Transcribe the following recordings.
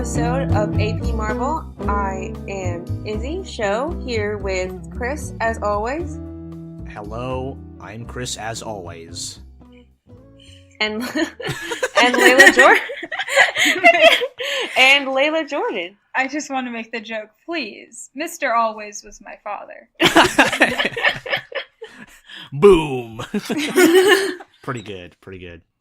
episode of AP Marvel. I am Izzy Show here with Chris as always. Hello, I'm Chris as always. And Layla Jordan. And Layla Jordan. I just want to make the joke, please. Mr. Always was my father. Boom. Pretty good.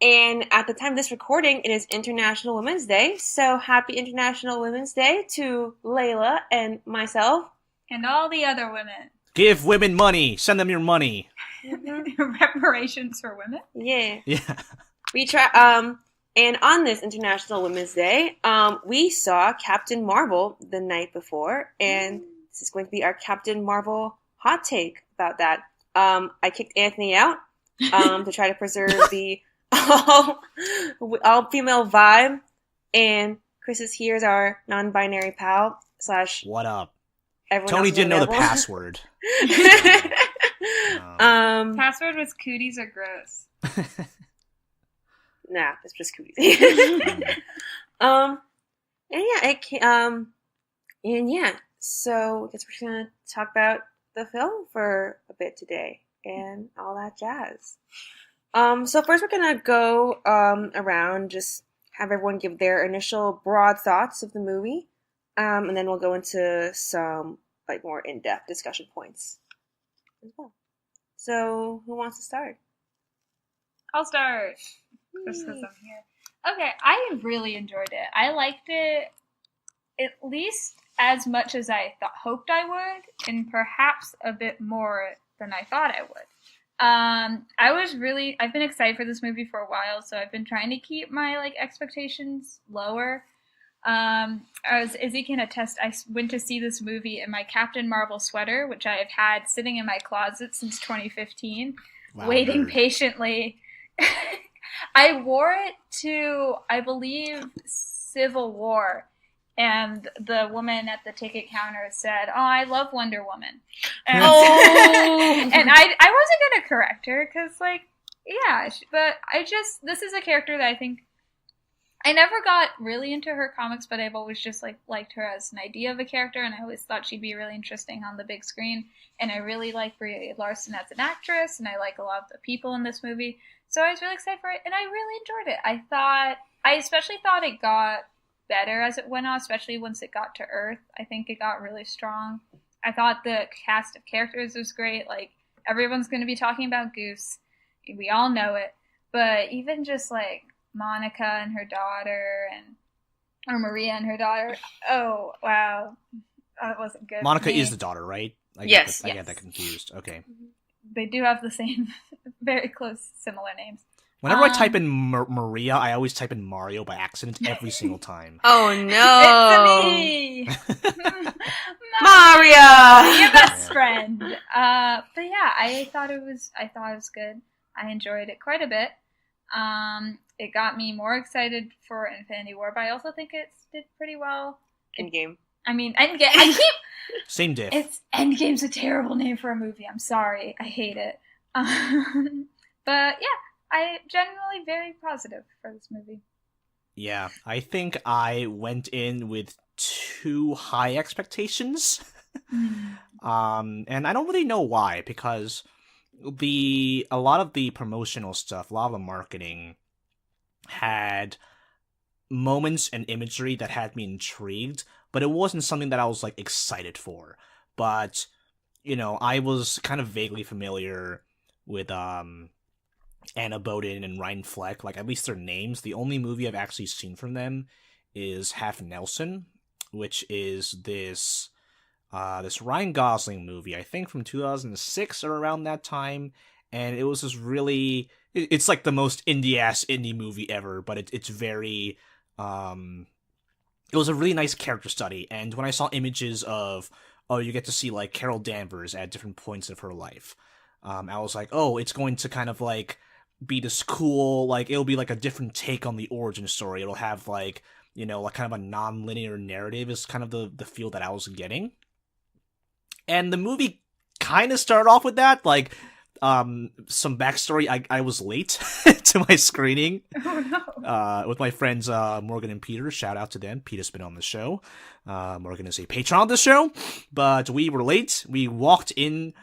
And at the time of this recording, it is International Women's Day. So happy International Women's Day to Layla and myself. And all the other women. Give women money. Send them your money. Reparations for women? Yeah. Yeah. We try. And on this International Women's Day, we saw Captain Marvel the night before, and this is going to be our Captain Marvel hot take about that. I kicked Anthony out to try to preserve the all-female vibe, and Chris is here as our non-binary pal / What up? everyone Tony else didn't know the available. password. Password was cooties are gross. Nah, it's just cooties. And yeah, so I guess we're just gonna talk about the film for a bit today and all that jazz. So first we're gonna go around, just have everyone give their initial broad thoughts of the movie, and then we'll go into some like more in-depth discussion points as well. So who wants to start? I'll start. Just because I'm here. Okay, I really enjoyed it. I liked it at least as much as I hoped I would, and perhaps a bit more than I thought I would. I've been excited for this movie for a while, so I've been trying to keep my expectations lower. As Izzy can attest, I went to see this movie in my Captain Marvel sweater, which I have had sitting in my closet since 2015, waiting patiently. I wore it to, I believe, Civil War, and the woman at the ticket counter said, "Oh, I love Wonder Woman." And, and I wasn't going to correct her, because, but this is a character that I think, I never got really into her comics, but I've always just, liked her as an idea of a character, and I always thought she'd be really interesting on the big screen, and I really like Brie Larson as an actress, and I like a lot of the people in this movie. So I was really excited for it, and I really enjoyed it. I especially thought it got better as it went on, especially once it got to Earth. I think it got really strong. I thought the cast of characters was great. Everyone's going to be talking about Goose. We all know it. But even just, Monica and her daughter, or Maria and her daughter. Oh, wow. That wasn't good. Monica is the daughter, right? I get that confused. Okay. They do have the same, very close, similar names. Whenever I type in Maria, I always type in Mario by accident every single time. Oh no! It's me, Mario, your best friend. But yeah, I thought it was good. I enjoyed it quite a bit. It got me more excited for Infinity War, but I also think it did pretty well. Endgame. I mean, Endgame. I keep. Same diff. Endgame's a terrible name for a movie. I'm sorry. I hate it. But yeah, I generally very positive for this movie. Yeah, I think I went in with too high expectations. And I don't really know why, because a lot of the promotional stuff, a lot of the marketing had moments and imagery that had me intrigued, but it wasn't something that I was excited for. But I was kind of vaguely familiar with Anna Boden and Ryan Fleck, at least their names. The only movie I've actually seen from them is Half Nelson, which is this Ryan Gosling movie, I think from 2006 or around that time, and it was this really, it's the most indie movie ever, but it's very, it was a really nice character study, and when I saw images of, you get to see Carol Danvers at different points of her life, I was like, oh, it's going to kind of be this cool, it'll be a different take on the origin story. It'll have kind of a non-linear narrative is kind of the feel that I was getting. And the movie kind of started off with that. some backstory. I was late to my screening. Oh no. With my friends Morgan and Peter. Shout out to them. Peter's been on the show. Morgan is a patron on the show. But we were late. We walked in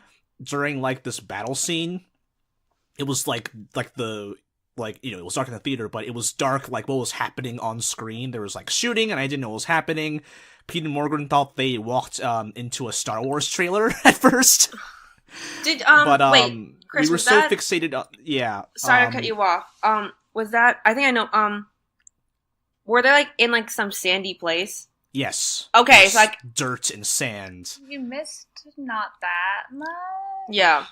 during like this battle scene. It was like the it was dark in the theater, but it was dark like what was happening on screen. There was like shooting, and I didn't know what was happening. Pete and Morgan thought they walked into a Star Wars trailer at first. Did wait, Chris, we were was so that... fixated on Sorry to cut you off. Was that... I think I know... were they like in like some sandy place? Yes. Okay, yes, so like dirt and sand. You missed not that much. Yeah.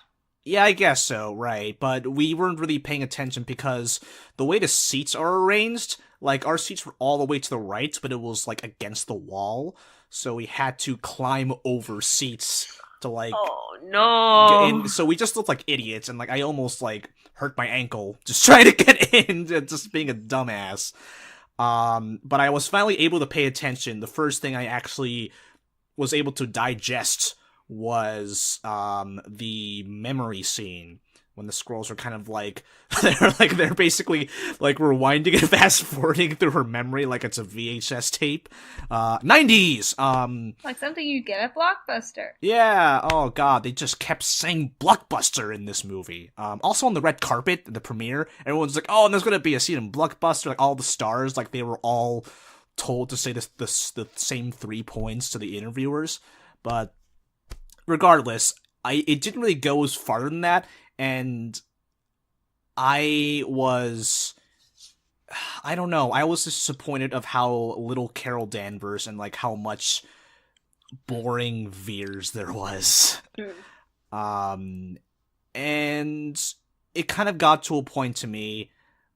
Yeah, I guess so, right. But we weren't really paying attention because the way the seats are arranged, like, our seats were all the way to the right, but it was, like, against the wall. So we had to climb over seats to, like... Oh, no! Get in. So we just looked like idiots, and, like, I almost, like, hurt my ankle just trying to get in, just being a dumbass. But I was finally able to pay attention. The first thing I actually was able to digest was the memory scene when the scrolls are kind of like they're basically like rewinding and fast forwarding through her memory like it's a VHS tape. 90s. Like something you get at Blockbuster. Yeah. Oh god, they just kept saying Blockbuster in this movie. Also on the red carpet, the premiere, everyone's like, "Oh, and there's gonna be a scene in Blockbuster." Like all the stars, like they were all told to say the same 3 points to the interviewers, but regardless, it didn't really go as far than that, and I don't know, I was disappointed of how little Carol Danvers and, like, how much boring Veers there was. And it kind of got to a point to me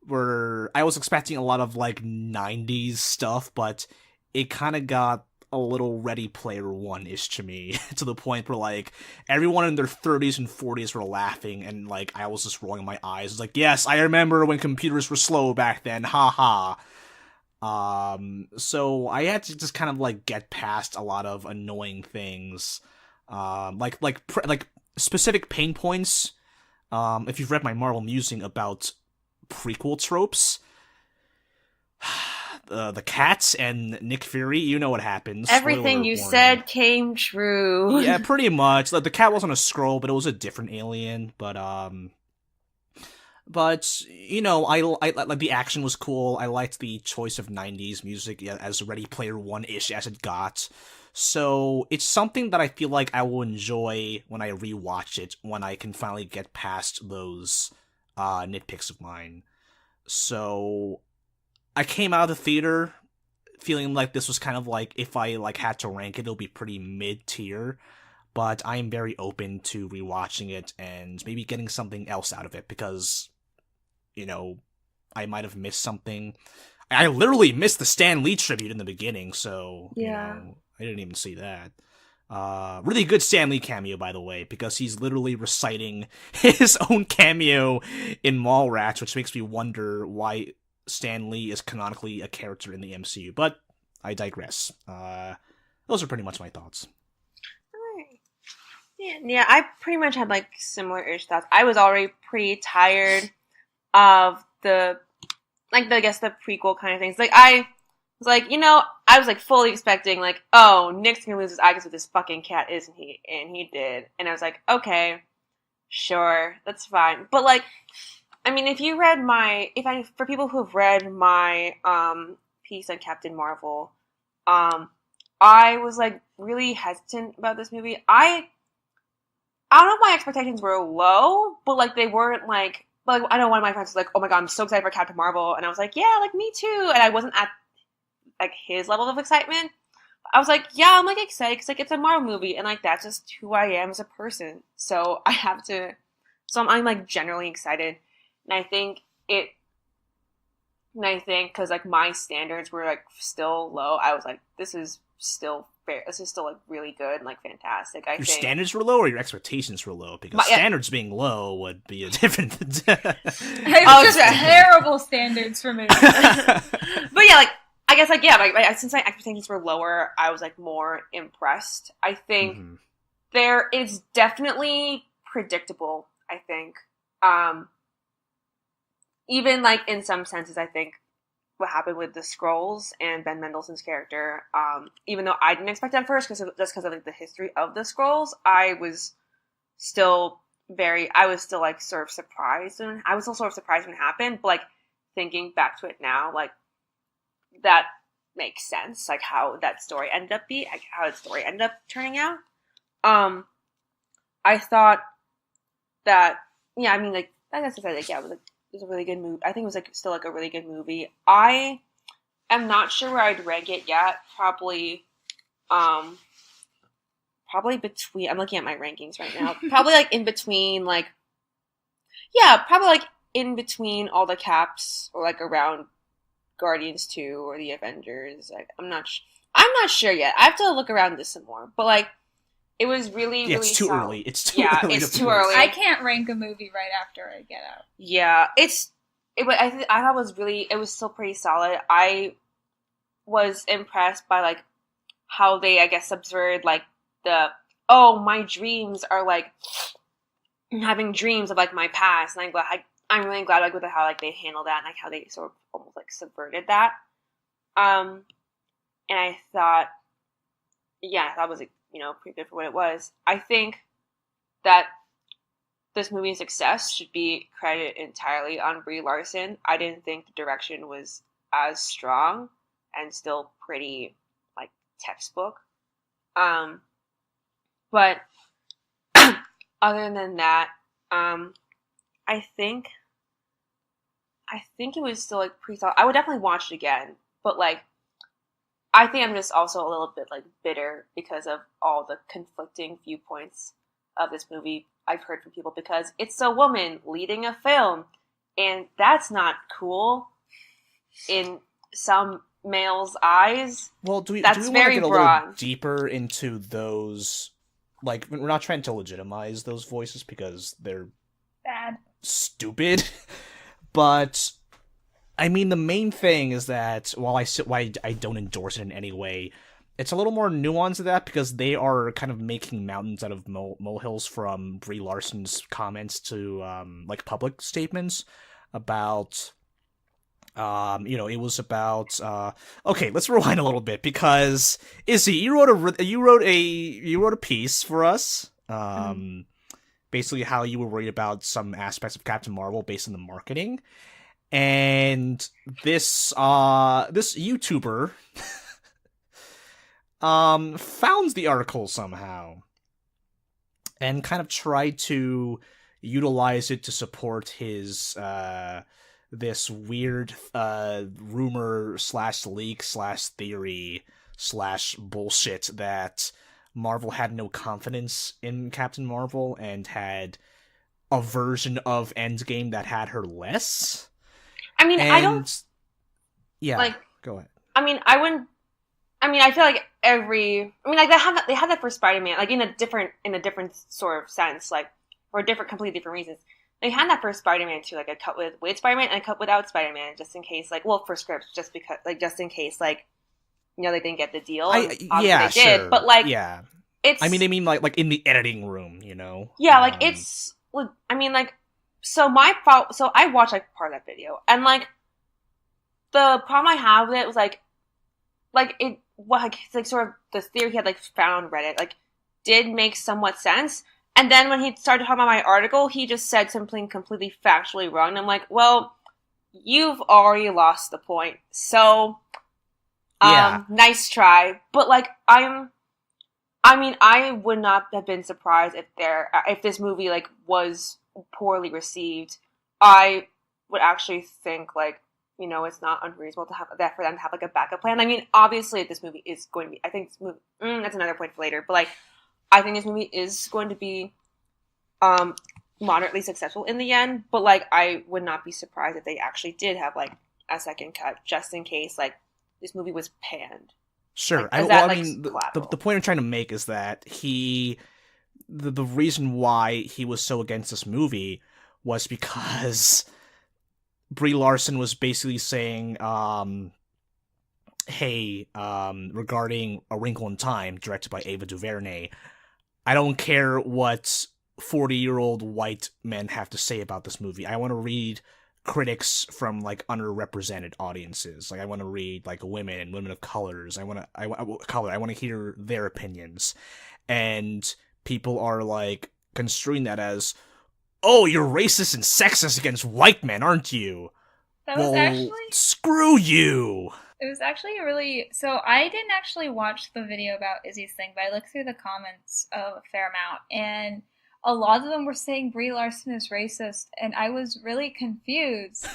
where I was expecting a lot of, like, 90s stuff, but it kind of got a little Ready Player One-ish to me, to the point where, like, everyone in their 30s and 40s were laughing, and, like, I was just rolling my eyes. It's like, yes, I remember when computers were slow back then, haha. So I had to just kind of, like, get past a lot of annoying things, like specific pain points. If you've read my Marvel musing about prequel tropes, the cats and Nick Fury, you know what happens. Everything you said came true. Yeah, pretty much. Like, the cat wasn't a Skrull, but it was a different alien. But you know, I like the action was cool. I liked the choice of 90s music, yeah, as Ready Player One-ish as it got. So it's something that I feel like I will enjoy when I rewatch it, when I can finally get past those nitpicks of mine. So I came out of the theater feeling like this was kind of like, if I like had to rank it, it'll be pretty mid-tier, but I am very open to rewatching it and maybe getting something else out of it, because, you know, I might have missed something. I literally missed the Stan Lee tribute in the beginning, so, yeah. You know, I didn't even see that. Really good Stan Lee cameo, by the way, because he's literally reciting his own cameo in Mallrats, which makes me wonder why Stan Lee is canonically a character in the MCU, but I digress. Those are pretty much my thoughts. Alright. Yeah, I pretty much had like similar-ish thoughts. I was already pretty tired of the prequel kind of things. Like, I was like, you know, I was like fully expecting like, oh, Nick's gonna lose his eye because of this fucking cat, isn't he? And he did. And I was like, okay, sure, that's fine. But like, I mean, for people who have read my piece on Captain Marvel, I was like really hesitant about this movie. I don't know if my expectations were low, but like they weren't like, I know one of my friends was like, oh my god, I'm so excited for Captain Marvel, and I was like, yeah, like me too, and I wasn't at like his level of excitement. I was like, yeah, I'm like excited because like it's a Marvel movie, and like that's just who I am as a person. So I'm like generally excited. And I think because like my standards were like still low, I was like, this is still fair. This is still like really good and like fantastic. Your standards were low, or your expectations were low? Because standards being low would be a different. Just terrible standards for me. But yeah, like I guess like yeah, like since my expectations were lower, I was like more impressed. I think it's definitely predictable. I think. Even like in some senses, I think what happened with the Skrulls and Ben Mendelsohn's character, even though I didn't expect it at first, because of like the history of the Skrulls, I was still like sort of surprised, and I was still sort of surprised when it happened. But like thinking back to it now, like that makes sense, like how that story ended up turning out. I thought that, yeah, I mean, like I guess I said, like, yeah, it was a really good movie. I think it was like still like a really good movie. I am not sure where I'd rank it yet. Probably between. I'm looking at my rankings right now. Probably like in between, like, yeah, probably like in between all the Caps, or like around Guardians 2 or the Avengers. Like, I'm not sure yet. I have to look around this some more. But like, it was really, really it's too solid. early. It's too early. It's too early. I can't rank a movie right after I Get Out. Yeah, I thought it was still pretty solid. I was impressed by like how they, I guess, subverted like my dreams are like having dreams of like my past, and I'm really glad like with how like they handled that, and like how they sort of almost like subverted that. And I thought it was like, pretty good for what it was. I think that this movie's success should be credited entirely on Brie Larson. I didn't think the direction was as strong, and still pretty like textbook. But other than that, I think it was still like pretty solid. I would definitely watch it again, but like I think I'm just also a little bit like bitter because of all the conflicting viewpoints of this movie I've heard from people, because it's a woman leading a film, and that's not cool in some males' eyes. Well, do we That's want to very get a broad. little deeper into those? Like, we're not trying to legitimize those voices because they're Bad. stupid, but I mean, the main thing is that while I don't endorse it in any way, it's a little more nuanced than that, because they are kind of making mountains out of molehills from Brie Larson's comments to like public statements about it was about okay, let's rewind a little bit, because Izzy, you wrote a piece for us, basically how you were worried about some aspects of Captain Marvel based on the marketing. And this YouTuber found the article somehow and kind of tried to utilize it to support his this weird rumor / leak / theory / bullshit that Marvel had no confidence in Captain Marvel and had a version of Endgame that had her less. I mean, I don't. Yeah. Like, go ahead. I mean, I wouldn't. I mean, I feel like like they had that for Spider-Man, like in a different sort of sense, like for completely different reasons. They had that for Spider-Man too, like a cut with Spider-Man and a cut without Spider-Man, just in case, like, well, for scripts, just in case, like, they didn't get the deal. Yeah, they did, sure. But like, yeah, it's. I mean, like in the editing room, Yeah, like it's. I mean, like, so I watched like part of that video, and like, the problem I have with it was like it. It's like sort of the theory he had like found on Reddit like did make somewhat sense, and then when he started talking about my article, he just said something completely factually wrong, and I'm like, well, you've already lost the point. So, nice try, but like I would not have been surprised if this movie like was poorly received. I would actually think like, it's not unreasonable to have that for them to have like a backup plan. I mean, obviously, this movie is going to be. I think this movie. That's another point for later. But like, I think this movie is going to be, moderately successful in the end. But like, I would not be surprised if they actually did have like a second cut, just in case like this movie was panned. Sure. Like, the point I'm trying to make is that the reason why he was so against this movie was because Brie Larson was basically saying, hey, regarding A Wrinkle in Time, directed by Ava DuVernay, I don't care what 40-year-old white men have to say about this movie. I want to read critics from like underrepresented audiences. Like I want to read like women and women of colors. I want to hear their opinions. And people are like construing that as, "Oh, you're racist and sexist against white men, aren't you?" That was actually screw you. It was actually so I didn't actually watch the video about Izzy's thing, but I looked through the comments a fair amount, and a lot of them were saying Brie Larson is racist, and I was really confused.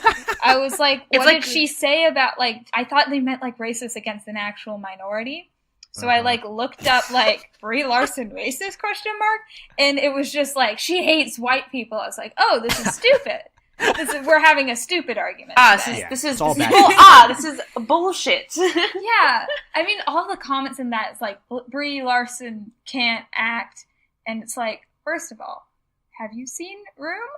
I was like, what did she say about, like, I thought they meant, like, racist against an actual minority. So I, like, looked up, like, Brie Larson racist, ? And it was just like, she hates white people. I was like, oh, this is stupid. We're having a stupid argument. This is bullshit. Yeah. I mean, all the comments in that is like, Brie Larson can't act. And it's like, first of all, have you seen Room?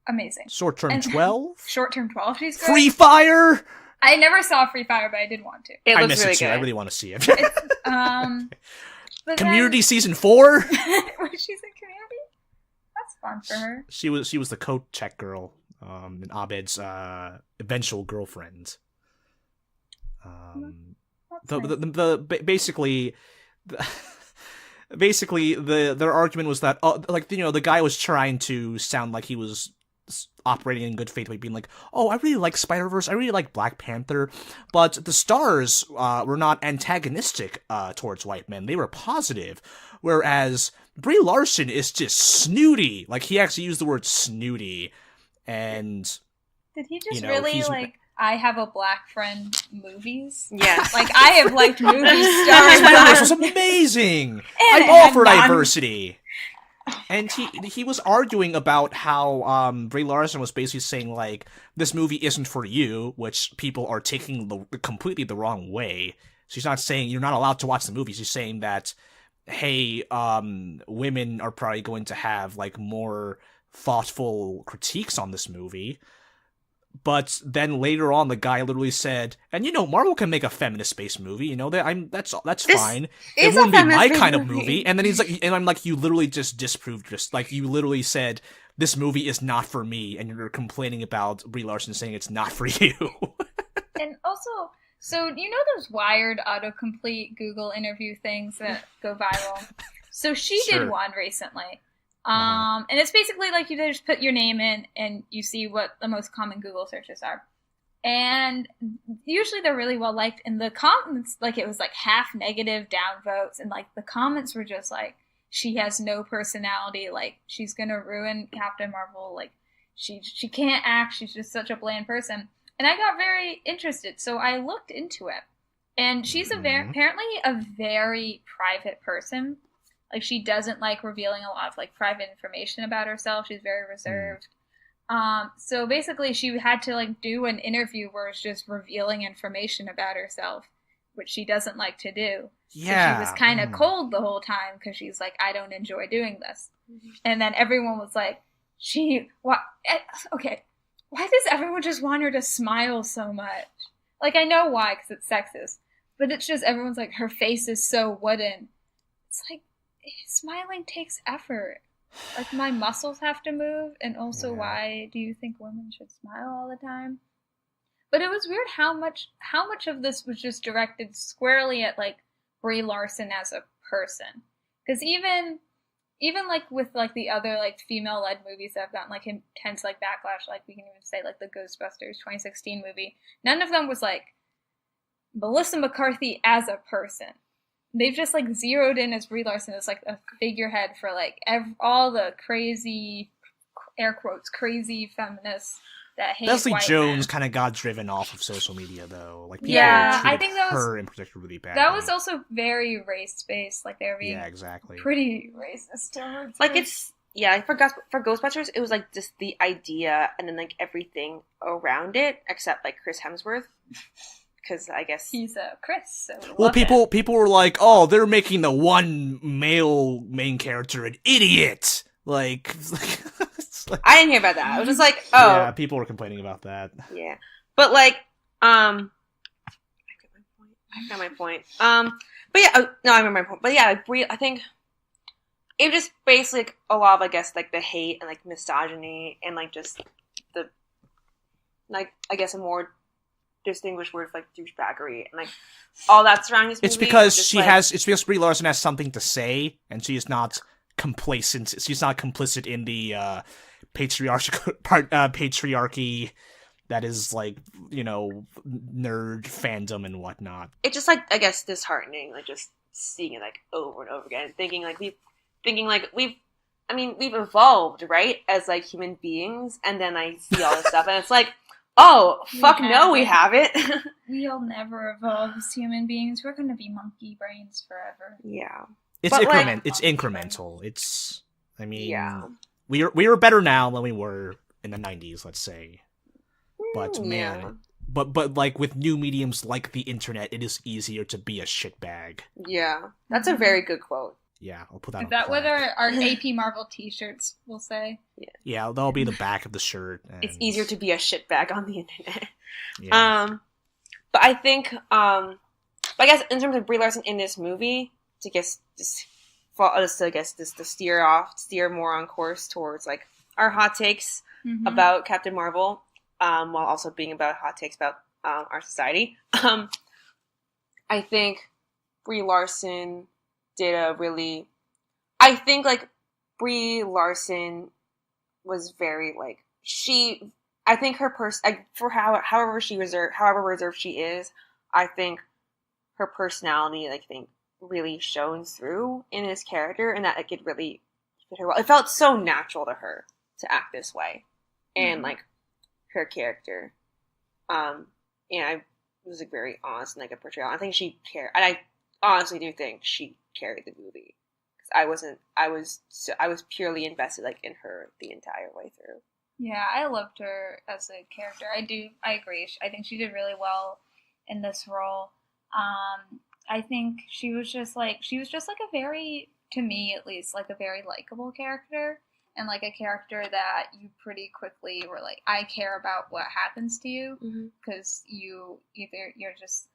Amazing. Short Term 12? Short Term 12, she's great. Free Fire? I never saw Free Fire, but I did want to. I miss it too. I really want to see it. Community Season 4? Was she in Community? That's fun for her. She was the coat check girl, in Abed's eventual girlfriend. Basically, their argument was that, the guy was trying to sound like he was operating in good faith by being like, "Oh, I really like Spider-Verse, I really like Black Panther, but the stars were not antagonistic towards white men, they were positive, whereas Brie Larson is just snooty." Like, he actually used the word snooty, and... Did he just really, I Have a Black Friend movies? Yes. Like, I have liked movie stars. Spider-Verse was amazing! I'm all for diversity! And he was arguing about how Brie Larson was basically saying, like, this movie isn't for you, which people are taking completely the wrong way. She's not saying you're not allowed to watch the movie. She's saying that, hey, women are probably going to have, like, more thoughtful critiques on this movie. But then later on, the guy literally said, "And Marvel can make a feminist-based movie. That's fine. It wouldn't be my kind of movie." And then he's like, and I'm like, you literally just disproved you literally said this movie is not for me, and you're complaining about Brie Larson saying it's not for you. And also, so those Wired autocomplete Google interview things that go viral? So she did one recently. And it's basically like you just put your name in and you see what the most common Google searches are. And usually they're really well liked. And the comments, like, it was like half negative downvotes. And like the comments were just like, she has no personality. Like, she's going to ruin Captain Marvel. Like, she can't act. She's just such a bland person. And I got very interested. So I looked into it. And she's apparently a very private person. Like, she doesn't like revealing a lot of, like, private information about herself. She's very reserved. So basically she had to, like, do an interview where it's just revealing information about herself, which she doesn't like to do. Yeah. So she was kind of cold the whole time because she's like, I don't enjoy doing this. And then everyone was like, okay, why does everyone just want her to smile so much? Like, I know why, because it's sexist. But it's just, everyone's like, her face is so wooden. It's like, smiling takes effort. Like, my muscles have to move, and also why do you think women should smile all the time? But it was weird how much of this was just directed squarely at, like, Brie Larson as a person. Because even like with like the other like female-led movies that have gotten like intense like backlash, like we can even say like the Ghostbusters 2016 movie, none of them was like Melissa McCarthy as a person. They've just like zeroed in as Brie Larson as like a figurehead for like all the crazy, air quotes, crazy feminists that hate Leslie white Jones men. kind of got driven off of social media though. Like, people I think that was her in particular really bad. That was also very race based. Like, they were being pretty racist towards like her. it's for Ghostbusters, it was like just the idea and then like everything around it, except like Chris Hemsworth. Because I guess he's a Chris. So well, people were like, "Oh, they're making the one male main character an idiot." Like I didn't hear about that. I was just like, "Oh, yeah." People were complaining about that. Yeah, but like, I got my point. But yeah, no, I remember my point. But yeah, like Brie, I think it just basically like, a lot of, I guess, like the hate and like misogyny and like just the like I guess a more distinguished word for like douchebaggery and like all that surrounding this movie. It's because just, it's because Brie Larson has something to say, and she is not complacent. She's not complicit in the patriarchy that is like, you know, nerd fandom and whatnot. It's just like, I guess, disheartening, like just seeing it like over and over again, thinking we've evolved, right, as like human beings, and then I see all this stuff and it's like, oh fuck no, we haven't. We'll never evolve as human beings. We're gonna be monkey brains forever. Yeah. It's But, like- it's incremental. It's, I mean, Yeah. we were better now than we were in the 90s, let's say. But man, Yeah. but like with new mediums like the internet, it is easier to be a shitbag. Yeah. That's a very good quote. Yeah, I'll put that. Is on that plaque. what our AP Marvel t-shirts will say? Yeah, that'll be the back of the shirt. And... It's easier to be a shitbag on the internet. Yeah. But I think, but I guess in terms of Brie Larson in this movie, to guess just for us to guess this to steer more on course towards like our hot takes Mhm. about Captain Marvel, while also being about hot takes about our society. I think Brie Larson did a really. I think like Brie Larson was very like she. I think her for however reserved she is, I think her personality, I think, really shone through in this character, and that like it really fit her well. It felt so natural to her to act this way, and like her character, and I was like very honest and like a portrayal. I think she cared, and I honestly do think she carried the movie because I was purely invested like in her the entire way through. Yeah, I loved her as a character. I agree. I think she did really well in this role. I think she was just like a very, to me at least, like a very likable character, and like a character that you pretty quickly were like, I care about what happens to you, because you're just.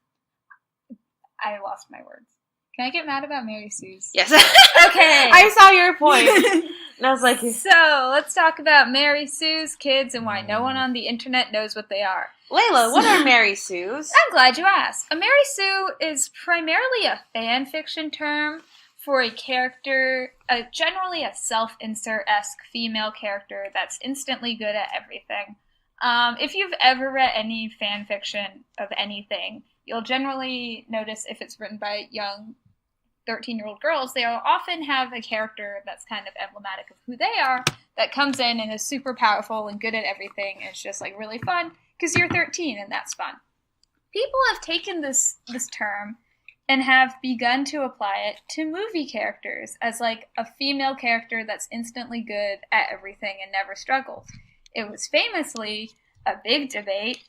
I lost my words. Can I get mad about Mary Sue's? Yes. Okay. I saw your point. And I was like, So let's talk about Mary Sue's kids and why no one on the internet knows what they are. Layla, what are Mary Sue's? I'm glad you asked. A Mary Sue is primarily a fan fiction term for a character, generally a self-insert-esque female character that's instantly good at everything. If you've ever read any fan fiction of anything, you'll generally notice if it's written by young 13-year-old girls, they'll often have a character that's kind of emblematic of who they are, that comes in and is super powerful and good at everything, and it's just like really fun because you're 13 and that's fun. People have taken this term and have begun to apply it to movie characters as like a female character that's instantly good at everything and never struggles. It was famously a big debate,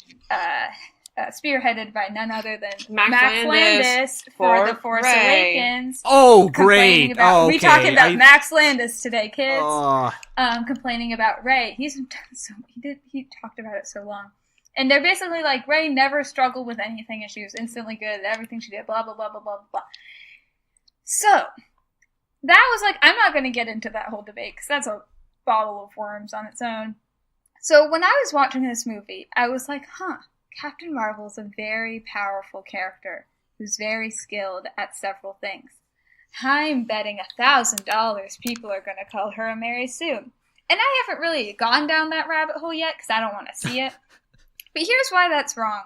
spearheaded by none other than Max Landis for The Force Rey. Awakens. Oh, great! We Okay. talking about Max Landis today, kids. Oh, Complaining about Rey. He talked about it so long, and they're basically like, Rey never struggled with anything, and she was instantly good at everything she did. Blah blah blah blah blah blah. So that was like, I'm not going to get into that whole debate because that's a bottle of worms on its own. So when I was watching this movie, I was like, Captain Marvel is a very powerful character who's very skilled at several things. I'm betting $1,000 people are going to call her a Mary Sue. And I haven't really gone down that rabbit hole yet because I don't want to see it. But here's why that's wrong.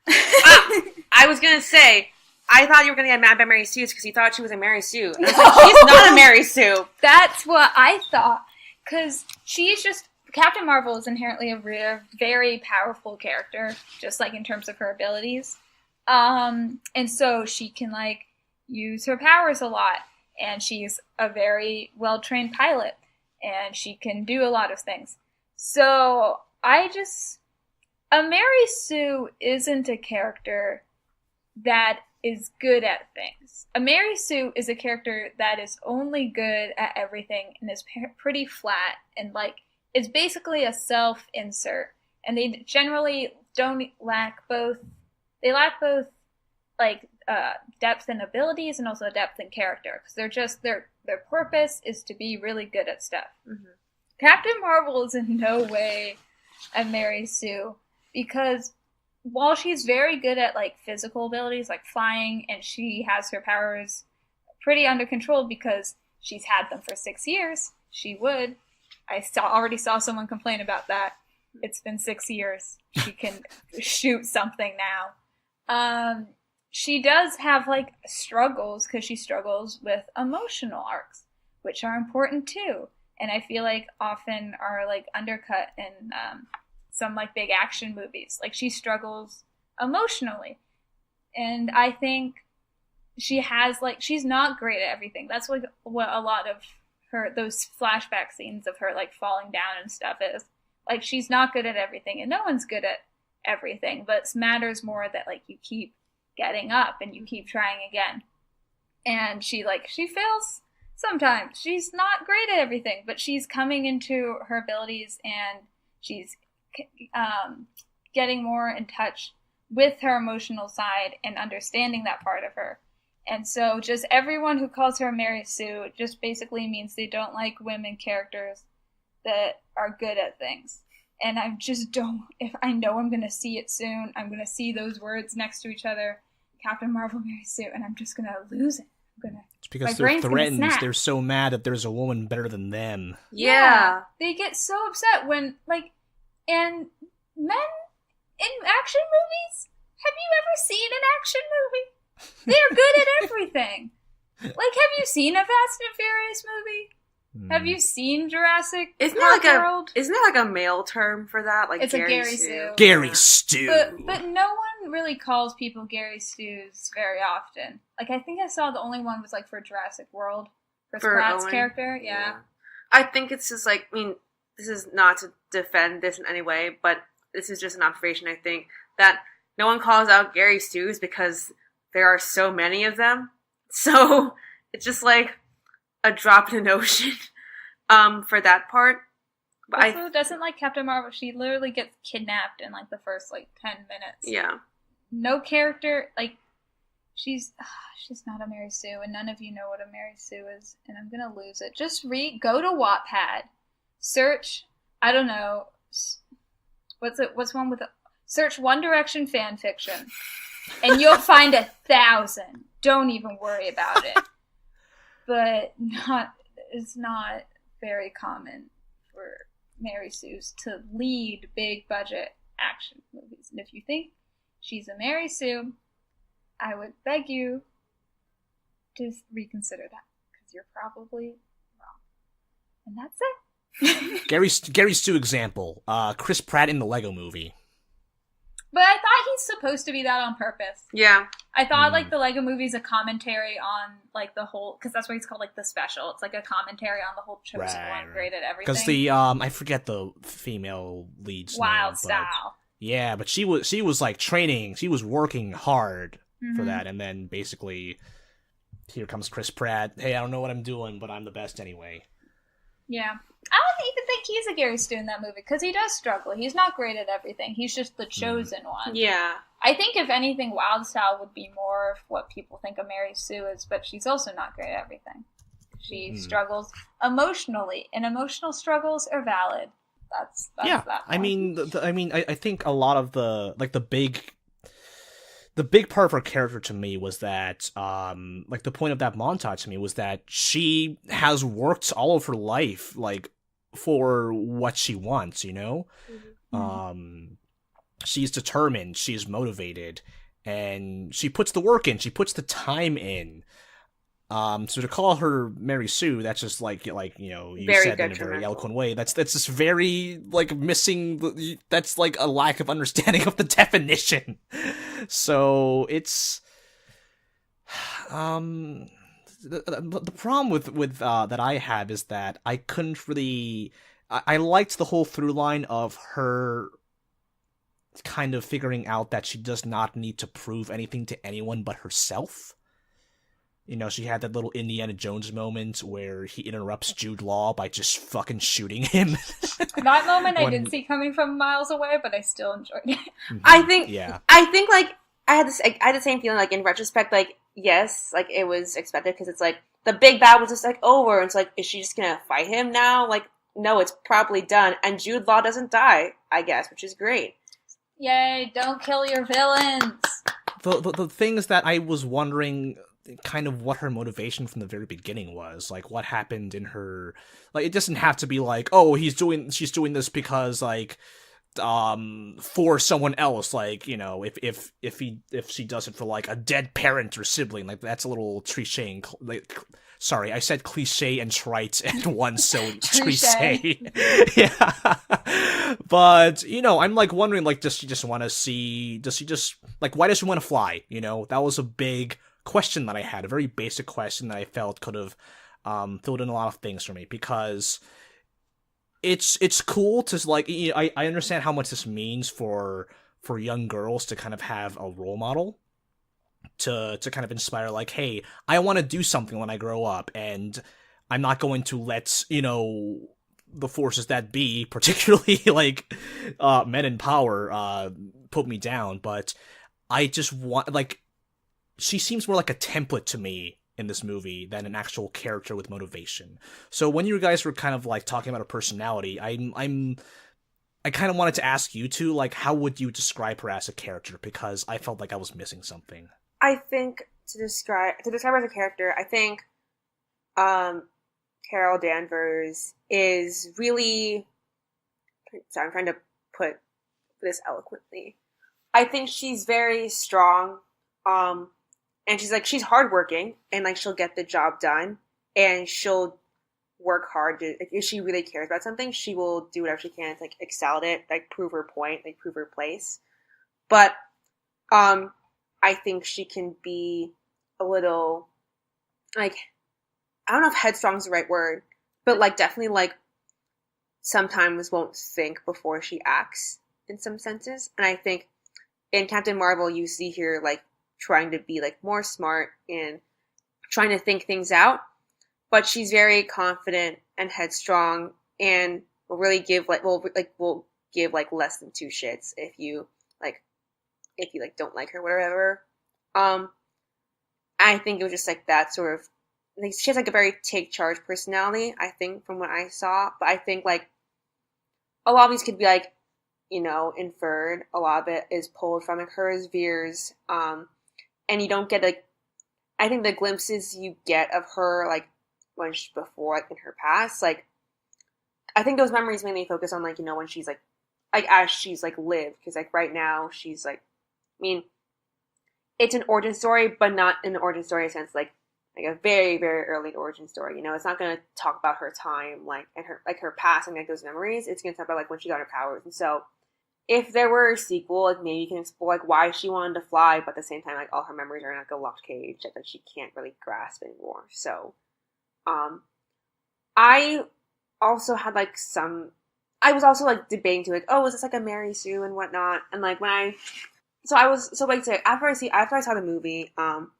I was going to say, I thought you were going to get mad about Mary Sue because you thought she was a Mary Sue. And I was like, she's not a Mary Sue. That's what I thought. Because she's just... Captain Marvel is inherently a very powerful character, just like in terms of her abilities. And so she can like use her powers a lot, and she's a very well-trained pilot, and she can do a lot of things. So a Mary Sue isn't a character that is good at things. A Mary Sue is a character that is only good at everything and is pretty flat and like is basically a self-insert, and they generally lack both like depth and abilities and also depth and character, because they're their purpose is to be really good at stuff. Mm-hmm. Captain Marvel is in no way a Mary Sue, because while she's very good at like physical abilities like flying, and she has her powers pretty under control because she's had them for 6 years, already saw someone complain about that. It's been 6 years. She can shoot something now. She does have like struggles because she struggles with emotional arcs, which are important too. And I feel like often are like undercut in some like big action movies. Like she struggles emotionally. And I think she has like, she's not great at everything. That's like what a lot of those flashback scenes of her like falling down and stuff is. Like she's not good at everything, and no one's good at everything, but it matters more that like you keep getting up and you keep trying again. And she fails sometimes. She's not great at everything, but she's coming into her abilities, and she's getting more in touch with her emotional side and understanding that part of her. And so just everyone who calls her Mary Sue just basically means they don't like women characters that are good at things. And I just don't, if I know I'm going to see it soon, I'm going to see those words next to each other, Captain Marvel, Mary Sue, and I'm just going to lose it. It's because they're threatened. They're so mad that there's a woman better than them. Yeah. They get so upset when, like, and men in action movies, have you ever seen an action movie? They're good at everything. Like, have you seen a Fast and Furious movie? Have you seen Jurassic World? Isn't there like a male term for that? Like it's a Gary Stu. Gary Stu. But no one really calls people Gary Stews very often. Like, I think I saw the only one was like for Jurassic World. For Pratt's character, yeah. I think it's just like, I mean, this is not to defend this in any way, but this is just an observation, I think, that no one calls out Gary Stews because there are so many of them. So it's just like a drop in an ocean for that part. But also, doesn't like Captain Marvel, she literally gets kidnapped in like the first like 10 minutes. Yeah. No character, like, she's not a Mary Sue, and none of you know what a Mary Sue is, and I'm gonna lose it. Just go to Wattpad, search, I don't know, what's one with search One Direction fan fiction, and you'll find 1,000. Don't even worry about it. But it's not very common for Mary Sues to lead big budget action movies. And if you think she's a Mary Sue, I would beg you to reconsider that, because you're probably wrong. And that's it. Gary Stu example. Chris Pratt in the Lego Movie. But I thought he's supposed to be that on purpose. Yeah. I thought, like, the Lego Movie's a commentary on, like, the whole... Because that's why it's called, like, the special. It's, like, a commentary on the whole chosen one, great at everything. Because the, I forget the female lead's Wild name, Style. Yeah, but she was, like, training. She was working hard for that. And then, basically, here comes Chris Pratt. Hey, I don't know what I'm doing, but I'm the best anyway. Yeah. I don't even think he's a Gary Stu in that movie, because he does struggle. He's not great at everything. He's just the chosen one. Yeah. I think, if anything, Wild Style would be more of what people think a Mary Sue is, but she's also not great at everything. She struggles emotionally, and emotional struggles are valid. That's yeah. That I mean, I think a lot of the big part of her character to me was that, like, the point of that montage to me was that she has worked all of her life, like, for what she wants, you know? Mm-hmm. She's determined, she's motivated, and she puts the work in, she puts the time in. So to call her Mary Sue, that's just like, you know, you said in a very eloquent way, that's just very, like, missing, that's like a lack of understanding of the definition. So it's, the problem with that I have is that I couldn't really, I liked the whole through line of her kind of figuring out that she does not need to prove anything to anyone but herself. You know, she had that little Indiana Jones moment where he interrupts Jude Law by just fucking shooting him. That moment I didn't see coming from miles away, but I still enjoyed it. I think, like, I had the same feeling, like, in retrospect, like, yes, like, it was expected, because it's like, the big battle was just like over. And it's like, is she just gonna fight him now? Like, no, it's probably done. And Jude Law doesn't die, I guess, which is great. Yay! Don't kill your villains. The thing is that I was wondering kind of what her motivation from the very beginning was. Like, what happened in her... Like, it doesn't have to be like, oh, she's doing this because, like, for someone else. Like, you know, if she does it for, like, a dead parent or sibling, like, that's a little cliche. Like, sorry, I said cliche and trite at once, so cliche. Yeah. But, you know, I'm, like, wondering, like, does she just want to see... Does she just... Like, why does she want to fly? You know, that was a big question that I had, a very basic question that I felt could have filled in a lot of things for me, because it's cool to, like, you know, I understand how much this means for young girls to kind of have a role model to kind of inspire, like, hey, I want to do something when I grow up, and I'm not going to let, you know, the forces that be, particularly like men in power, put me down. But I just want, like, she seems more like a template to me in this movie than an actual character with motivation. So when you guys were kind of like talking about her personality, I kind of wanted to ask you two, like, how would you describe her as a character? Because I felt like I was missing something. I think to describe her as a character, I think Carol Danvers is really... Sorry, I'm trying to put this eloquently. I think she's very strong. And she's hardworking, and, like, she'll get the job done, and she'll work hard to, like, if she really cares about something, she will do whatever she can to, like, excel at it, like, prove her point, like, prove her place. But, I think she can be a little, like, I don't know if headstrong is the right word, but, like, definitely, like, sometimes won't think before she acts in some senses. And I think in Captain Marvel, you see her, like, trying to be, like, more smart and trying to think things out, but she's very confident and headstrong, and will really give, like, will give, like, less than two shits if you don't like her, whatever. I think it was just, like, that sort of, like, she has, like, a very take charge personality, I think, from what I saw. But I think, like, a lot of these could be, like, you know, inferred. A lot of it is pulled from, like, her as Veers, and you don't get, like, I think the glimpses you get of her, like, when she's before, like, in her past, like, I think those memories mainly focus on, like, you know, when she's, like, as she's, like, lived, because, like, right now, she's, like, I mean, it's an origin story, but not in an origin story sense, like a very, very early origin story, you know? It's not going to talk about her time, like, and her past and, like, those memories. It's going to talk about, like, when she got her powers, and so if there were a sequel, like, maybe you can explore, like, why she wanted to fly, but at the same time, like, all her memories are in, like, a locked cage that she can't really grasp anymore. So, I also had, like, I was also, like, debating too, like, oh, is this, like, a Mary Sue and whatnot? And, like, after I saw the movie, one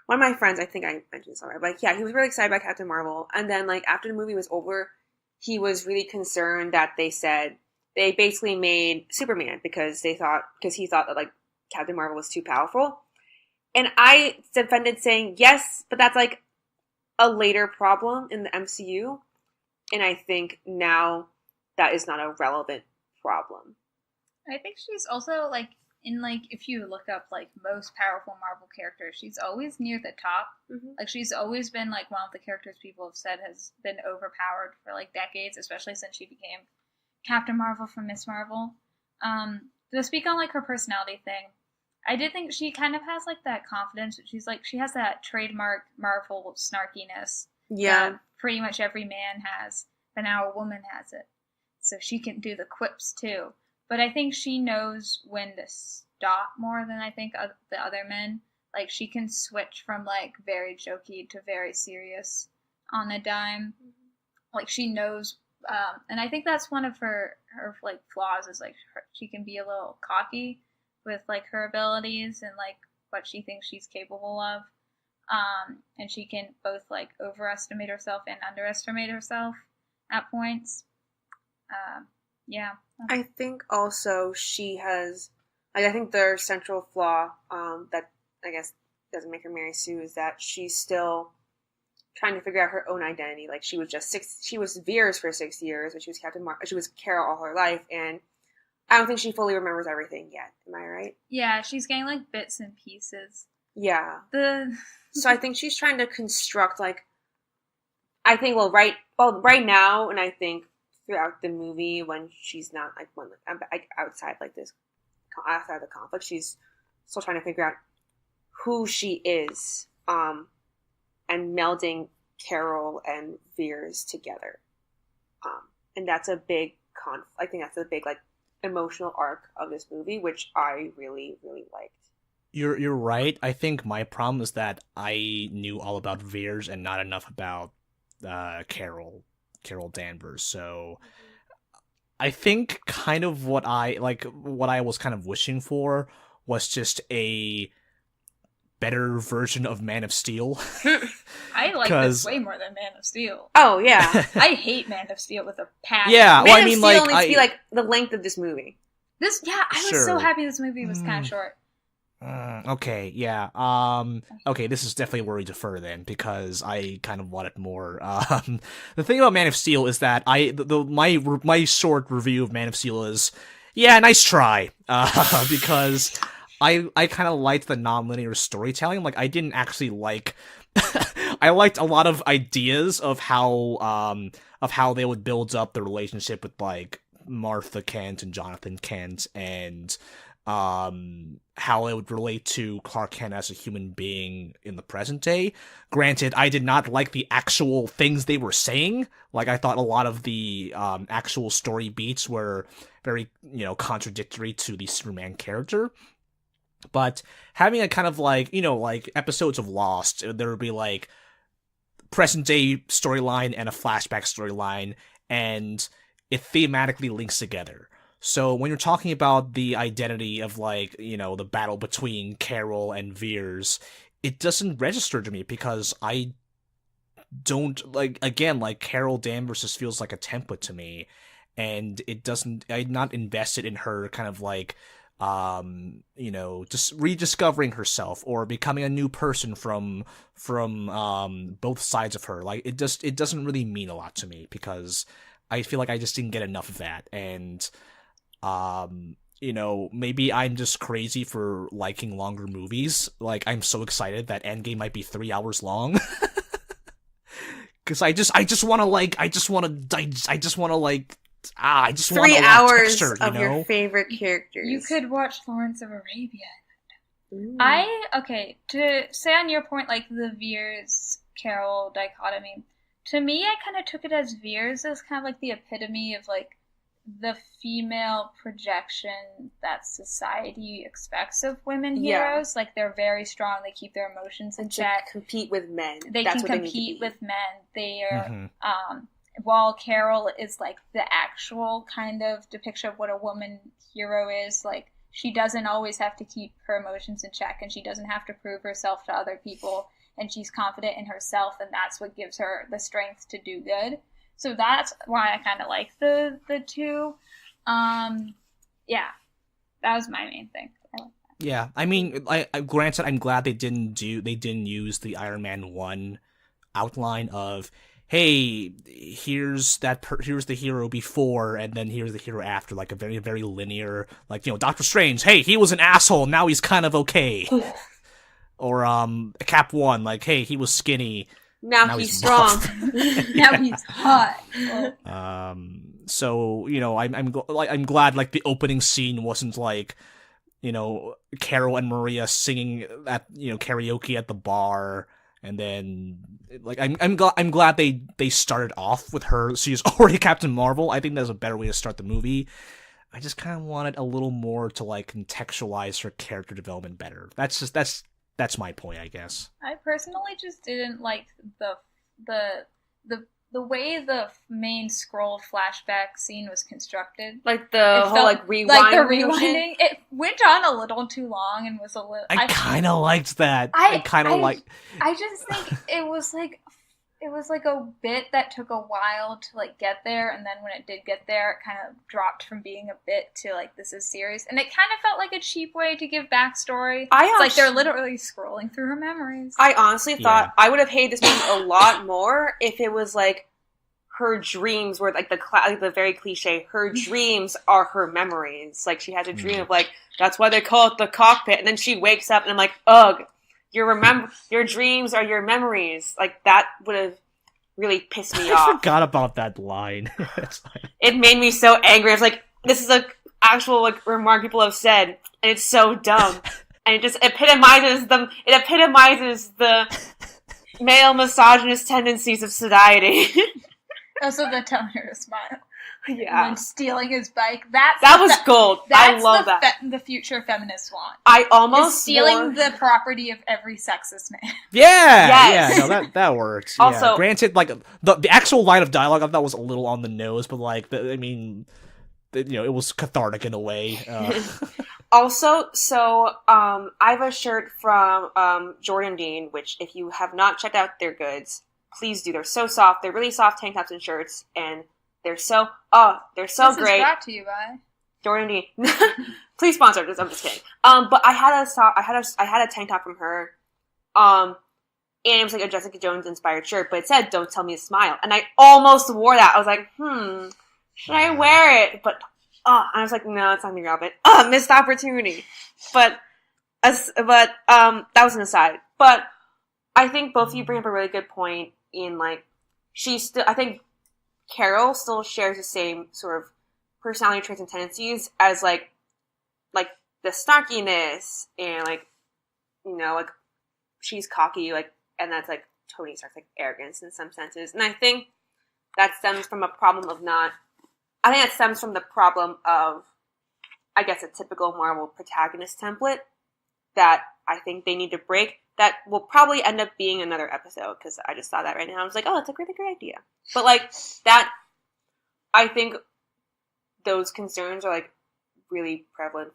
of my friends, I think I mentioned this already, but, like, yeah, he was really excited about Captain Marvel, and then, like, after the movie was over, he was really concerned that they basically made Superman because he thought that, like, Captain Marvel was too powerful. And I defended saying, yes, but that's, like, a later problem in the MCU. And I think now that is not a relevant problem. I think she's also, like, if you look up, like, most powerful Marvel characters, she's always near the top. Mm-hmm. Like, she's always been, like, one of the characters people have said has been overpowered for, like, decades, especially since she became Captain Marvel from Miss Marvel. To speak on, like, her personality thing, I did think she kind of has, like, that confidence. She's, like, she has that trademark Marvel snarkiness. Yeah. That pretty much every man has, but now a woman has it. So she can do the quips, too. But I think she knows when to stop more than I think the other men. Like, she can switch from, like, very jokey to very serious on a dime. Like, she knows... and I think that's one of her like, flaws is, like, she can be a little cocky with, like, her abilities and, like, what she thinks she's capable of. And she can both, like, overestimate herself and underestimate herself at points. Yeah. I think also she has, like, I think their central flaw that I guess doesn't make her Mary Sue is that she's still trying to figure out her own identity. Like she was Veers for 6 years, but she was she was Carol all her life, and I don't think she fully remembers everything yet. Am I right? Yeah, she's getting like bits and pieces. Yeah. The So I think she's trying to construct like, I think right now, and I think throughout the movie when she's not outside the conflict, she's still trying to figure out who she is, and melding Carol and Veers together, and that's a big I think that's a big like emotional arc of this movie, which I really, really liked. You're right. I think my problem is that I knew all about Veers and not enough about Carol Danvers. So I think kind of what I was kind of wishing for was just a better version of Man of Steel. I like this way more than Man of Steel. Oh yeah, I hate Man of Steel with a passion. Yeah, Man of Steel needs to be like the length of this movie. I was so happy this movie was kind of short. Okay, yeah. Okay, this is definitely where we defer then, because I kind of want it more. The thing about Man of Steel is that my short review of Man of Steel is, yeah, nice try. Because I kind of liked the non-linear storytelling. Like, I didn't actually like. I liked a lot of ideas of how they would build up the relationship with like Martha Kent and Jonathan Kent, and how it would relate to Clark Kent as a human being in the present day. Granted, I did not like the actual things they were saying. Like, I thought a lot of the actual story beats were very, contradictory to the Superman character. But having a kind of like, like episodes of Lost, there would be like present day storyline and a flashback storyline, and it thematically links together. So when you're talking about the identity of like, the battle between Carol and Veers, it doesn't register to me because I don't like Carol Danvers just feels like a template to me, and I'm not invested in her kind of like, just rediscovering herself or becoming a new person from both sides of her. Like, it doesn't really mean a lot to me because I feel like I just didn't get enough of that. And maybe I'm just crazy for liking longer movies. Like, I'm so excited that Endgame might be 3 hours long. Cause I just want to 3 hours of your favorite characters. You could watch Lawrence of Arabia. Ooh. To say on your point, like the Veers Carol dichotomy, to me, I kind of took it as Veers as kind of like the epitome of like the female projection that society expects of women heroes. Like, they're very strong, they keep their emotions in check. Compete with men. That's can compete with men. They're while Carol is like the actual kind of depiction of what a woman hero is, like, she doesn't always have to keep her emotions in check, and she doesn't have to prove herself to other people, and she's confident in herself, and that's what gives her the strength to do good. So that's why I kind of like the two. Yeah, that was my main thing. I like that. Yeah, I mean, granted, I'm glad they didn't use the Iron Man 1 outline of, hey, here's the hero before, and then here's the hero after, like a very, very linear, like, Doctor Strange, hey, he was an asshole, now he's kind of okay. Or, Cap 1, like, hey, he was skinny, now he's strong. Now he's hot. So, I'm glad, like, the opening scene wasn't like, Carol and Maria singing at, karaoke at the bar. And then, like, I'm glad they started off with her. She's already Captain Marvel. I think that's a better way to start the movie. I just kind of wanted a little more to like contextualize her character development better. That's my point, I guess. I personally just didn't like the way the main scroll flashback scene was constructed. Like the whole rewind. Like the rewinding. It went on a little too long and was a little... I kind of liked that. I kind of like... I just think it was like it was like a bit that took a while to like get there, and then when it did get there, it kind of dropped from being a bit to like this is serious, and it kind of felt like a cheap way to give backstory. It's like they're literally scrolling through her memories. I honestly thought I would have hated this movie a lot more if it was like her dreams were like the very cliche. Her dreams are her memories. Like she has a dream of like that's why they call it the cockpit, and then she wakes up and I'm like, ugh. Your dreams are your memories. Like, that would have really pissed me off. I forgot about that line. It made me so angry. I was like, this is an actual like remark people have said, and it's so dumb. And it just epitomizes the male misogynist tendencies of society. Also, the telling her to smile. Yeah. And stealing his bike. That was gold. I love that. The future feminists want. I almost stealing the property of every sexist man. Yeah. Yes. Yeah. No, that works. Also, yeah. Granted, like the actual line of dialogue I thought was a little on the nose, but like it was cathartic in a way. Also, so I have a shirt from Jordan Dean, which if you have not checked out their goods, please do. They're so soft. They're really soft tank tops and shirts, and they're so This great. Is brought to you by Jordan D. Please sponsor this. I'm just kidding. But I had a tank top from her. And it was like a Jessica Jones inspired shirt, but it said "Don't tell me to smile," and I almost wore that. I was like, should I wear it? But I was like, no, it's not gonna be relevant. Missed opportunity. But that was an aside. But I think both of you bring up a really good point in like I think Carol still shares the same sort of personality traits and tendencies as like the snarkiness and like like she's cocky, like, and that's like Tony Stark's like arrogance in some senses. And I think that stems from a problem of the problem of I guess a typical Marvel protagonist template that I think they need to break. That will probably end up being another episode, because I just saw that right now. I was like, oh, it's a really great idea. But, like, that, I think those concerns are, like, really prevalent.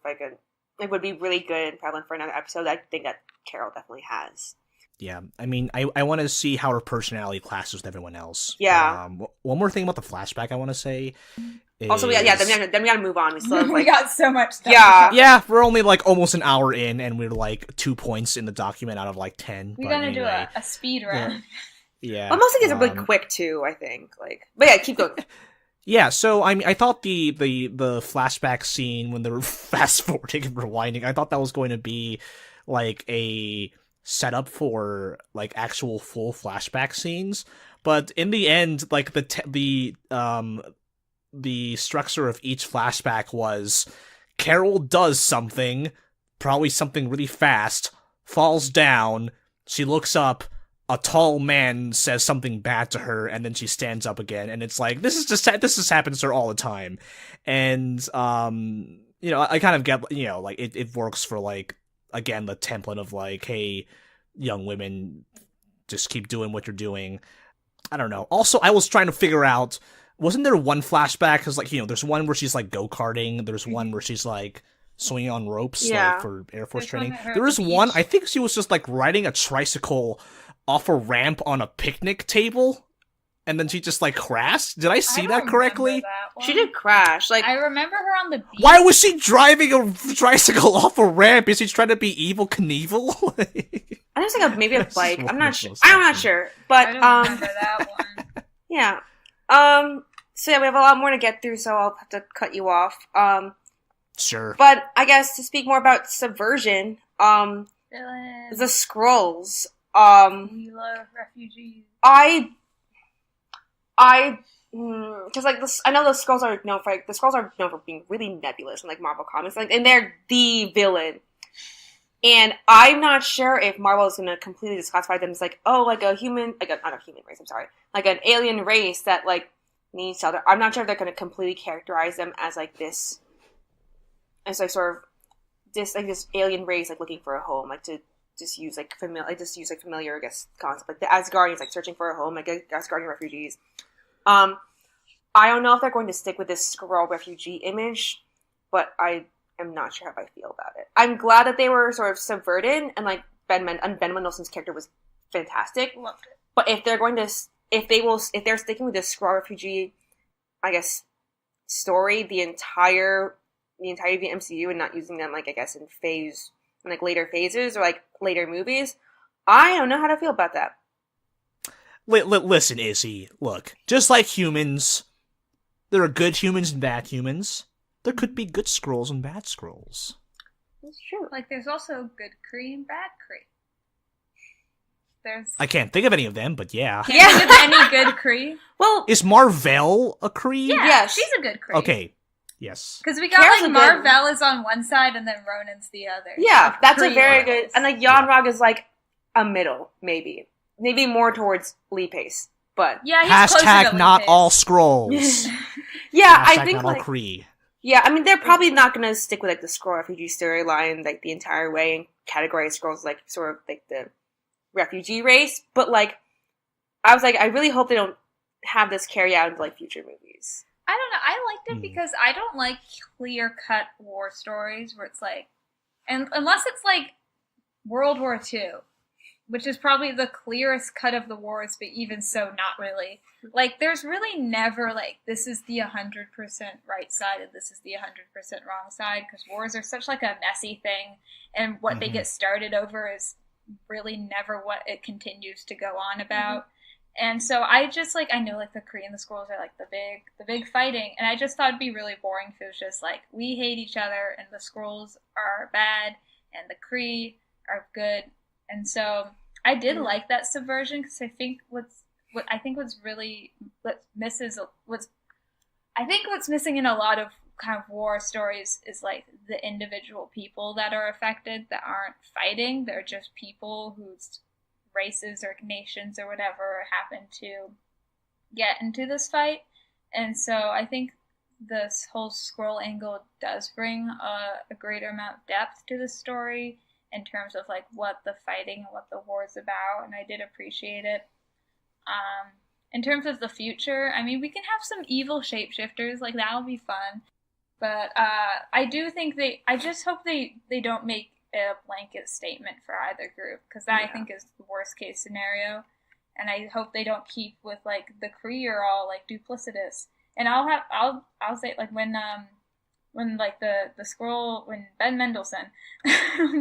It would be really good and prevalent for another episode. I think that Carol definitely has. Yeah, I mean, I want to see how her personality clashes with everyone else. Yeah. One more thing about the flashback I want to say. Also, then we gotta move on. We still have, we got so much stuff. Yeah, we're only like almost an hour in, and we're like 2 points in the document out of like 10. We're gonna do a speed run. Yeah. Well, most of these are really quick too, I think. But yeah, keep going. Yeah, so I mean, I thought the flashback scene when they were fast forwarding and rewinding, I thought that was going to be like a setup for like actual full flashback scenes, but in the end, like the structure of each flashback was Carol does something, probably something really fast, falls down, she looks up, a tall man says something bad to her, and then she stands up again, and it's like, this just happens to her all the time. And, I kind of get, like, it works for, like, again, the template of, like, hey, young women, just keep doing what you're doing. I don't know. Also, I was trying to figure out, wasn't there one flashback? Because, like, there's one where she's, like, go-karting. There's one where she's, like, swinging on ropes like, for Air Force training. There was one, I think she was just, like, riding a tricycle off a ramp on a picnic table, and then she just, like, crashed? Did I see that correctly? She did crash. Like, I remember her on the beach. Why was she driving a tricycle off a ramp? Is she trying to be Evel Knievel? I think it's like maybe a bike. I'm not sure. I'm not sure. But, I don't remember that one. Yeah. So yeah, we have a lot more to get through, so I'll have to cut you off. Sure. But I guess to speak more about Subversion, the Skrulls. We love refugees. Because like this, I know the Skrulls are known for being really nebulous in like Marvel comics, like, and they're the villain. And I'm not sure if Marvel is going to completely disclassify them as like, oh, like a human, like not a human race. I'm sorry, like an alien race that like needs each other. I'm not sure if they're going to completely characterize them as like this, as like sort of this alien race like looking for a home, like to just use familiar, I guess, concept, like the Asgardians like searching for a home, like Asgardian refugees. I don't know if they're going to stick with this Skrull refugee image, but I am not sure how I feel about it. I'm glad that they were sort of subverted, and like Ben Mendelsohn's character was fantastic. Loved it. But if they're sticking with the Skrull refugee, I guess, story the entirety of the MCU and not using them like I guess in later phases or like later movies, I don't know how to feel about that. Listen, Izzy, look, just like humans, there are good humans and bad humans. There could be good Skrulls and bad Skrulls. That's true. Like, there's also good Kree and bad Kree. I can't think of any of them, but yeah. Can't think of any good Kree? Well, is Mar-Vell a Kree? Yeah, yes. She's a good Kree. Okay, yes. Because we got Kara's Mar-Vell is on one side and then Ronan's the other. Yeah, that's Kree a very roles. good. And like Yon-Rogg is like a middle, maybe more towards Lee Pace, but Yeah, he's closer to Hashtag Lee not Pace. all Skrulls. yeah, Hashtag I think not like all Kree. yeah, I mean they're probably not gonna stick with like the Skrull refugee storyline like the entire way and categorize Skrulls like sort of like the refugee race, but like I was like I really hope they don't have this carry out into like future movies. I don't know. I liked it because I don't like clear-cut war stories where it's like, and unless it's like World War II, which is probably the clearest cut of the wars, but even so, not really. Like, there's really never like this is the 100% right side and this is the 100% wrong side because wars are such like a messy thing, and what they get started over is really never what it continues to go on about. And so I just like I know like the Kree and the Skrulls are like the big fighting, and I just thought it'd be really boring if it was just like we hate each other and the Skrulls are bad and the Kree are good. And so I did like that subversion because I think what's missing in a lot of kind of war stories is like the individual people that are affected that aren't fighting. They're just people whose races or nations or whatever happen to get into this fight. And so I think this whole Skrull angle does bring a greater amount of depth to the story in terms of like what the fighting and what the war is about, and I did appreciate it. In terms of the future, I mean, we can have some evil shapeshifters, like that'll be fun. But I do think I just hope they don't make a blanket statement for either group, because that I think is the worst case scenario. And I hope they don't keep with like the Kree are all like duplicitous. And I'll say like when like the Skrull, when Ben Mendelsohn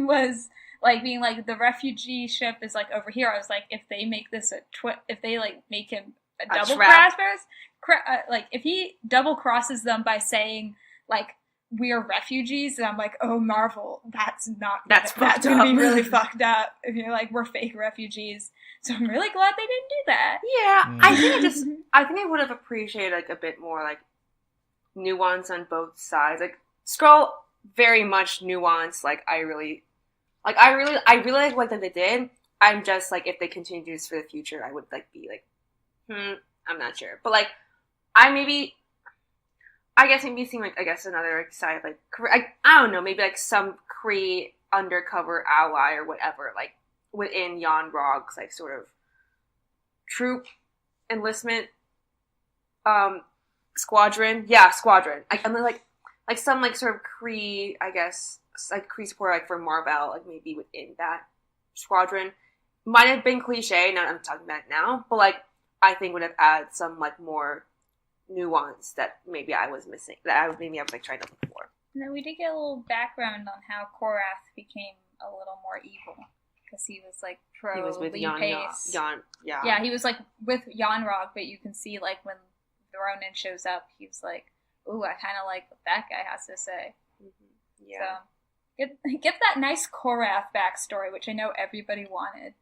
was like being like the refugee ship is like over here, I was like, if they make this if they like make him a double like if he double crosses them by saying like we are refugees, and I'm like, oh Marvel, that's gonna be really fucked up if you're like we're fake refugees. So I'm really glad they didn't do that. Yeah, I think I would have appreciated like a bit more like nuance on both sides. Like Skrull, very much nuanced. Like I really like that they did. I'm just like if they continue to do this for the future, I would like be like, I'm not sure. But like I guess maybe seeing like another side of like I don't know, maybe like some Kree undercover ally or whatever, like within Yon-Rogg's like sort of troop enlistment squadron. Yeah, squadron. And then like some like sort of Kree, I guess like Kree support like for Mar-Vell, like maybe within that squadron. Might have been cliche, now I'm talking about it now, but like I think would have added some like more nuance that maybe I was missing, that I was like trying to look for. And then we did get a little background on how Korath became a little more evil, because he was like pro. He was with Pace. Yeah, he was like with Yon-Rogg, but you can see like when Ronan shows up, he's like, "Ooh, I kind of like what that guy has to say." Mm-hmm. Yeah, so get that nice Korath backstory, which I know everybody wanted.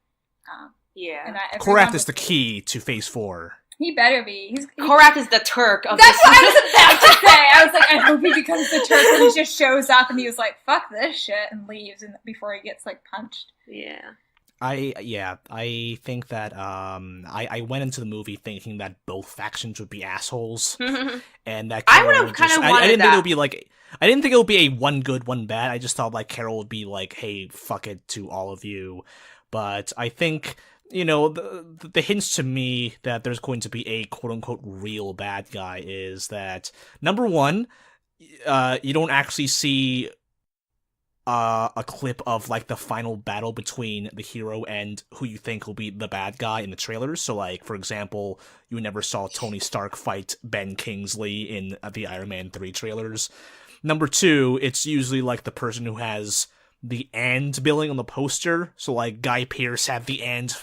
And Korath is the key to Phase 4. He better be. Korath is the Turk of That's what I was about to say. I was like, I hope he becomes the Turk when he just shows up and he was like, fuck this shit, and leaves before he gets like punched. Yeah. I think that I went into the movie thinking that both factions would be assholes, and that Carol I would have kind of wanted I didn't that. think it would be like I didn't think it would be a one good, one bad. I just thought like Carol would be like, hey, fuck it to all of you. But I think, you know, the hints to me that there's going to be a quote-unquote real bad guy is that, number one, you don't actually see a clip of like the final battle between the hero and who you think will be the bad guy in the trailers. So like, for example, you never saw Tony Stark fight Ben Kingsley in the Iron Man 3 trailers. Number 2, it's usually like the person who has the "and" billing on the poster. So like Guy Pearce had the "and"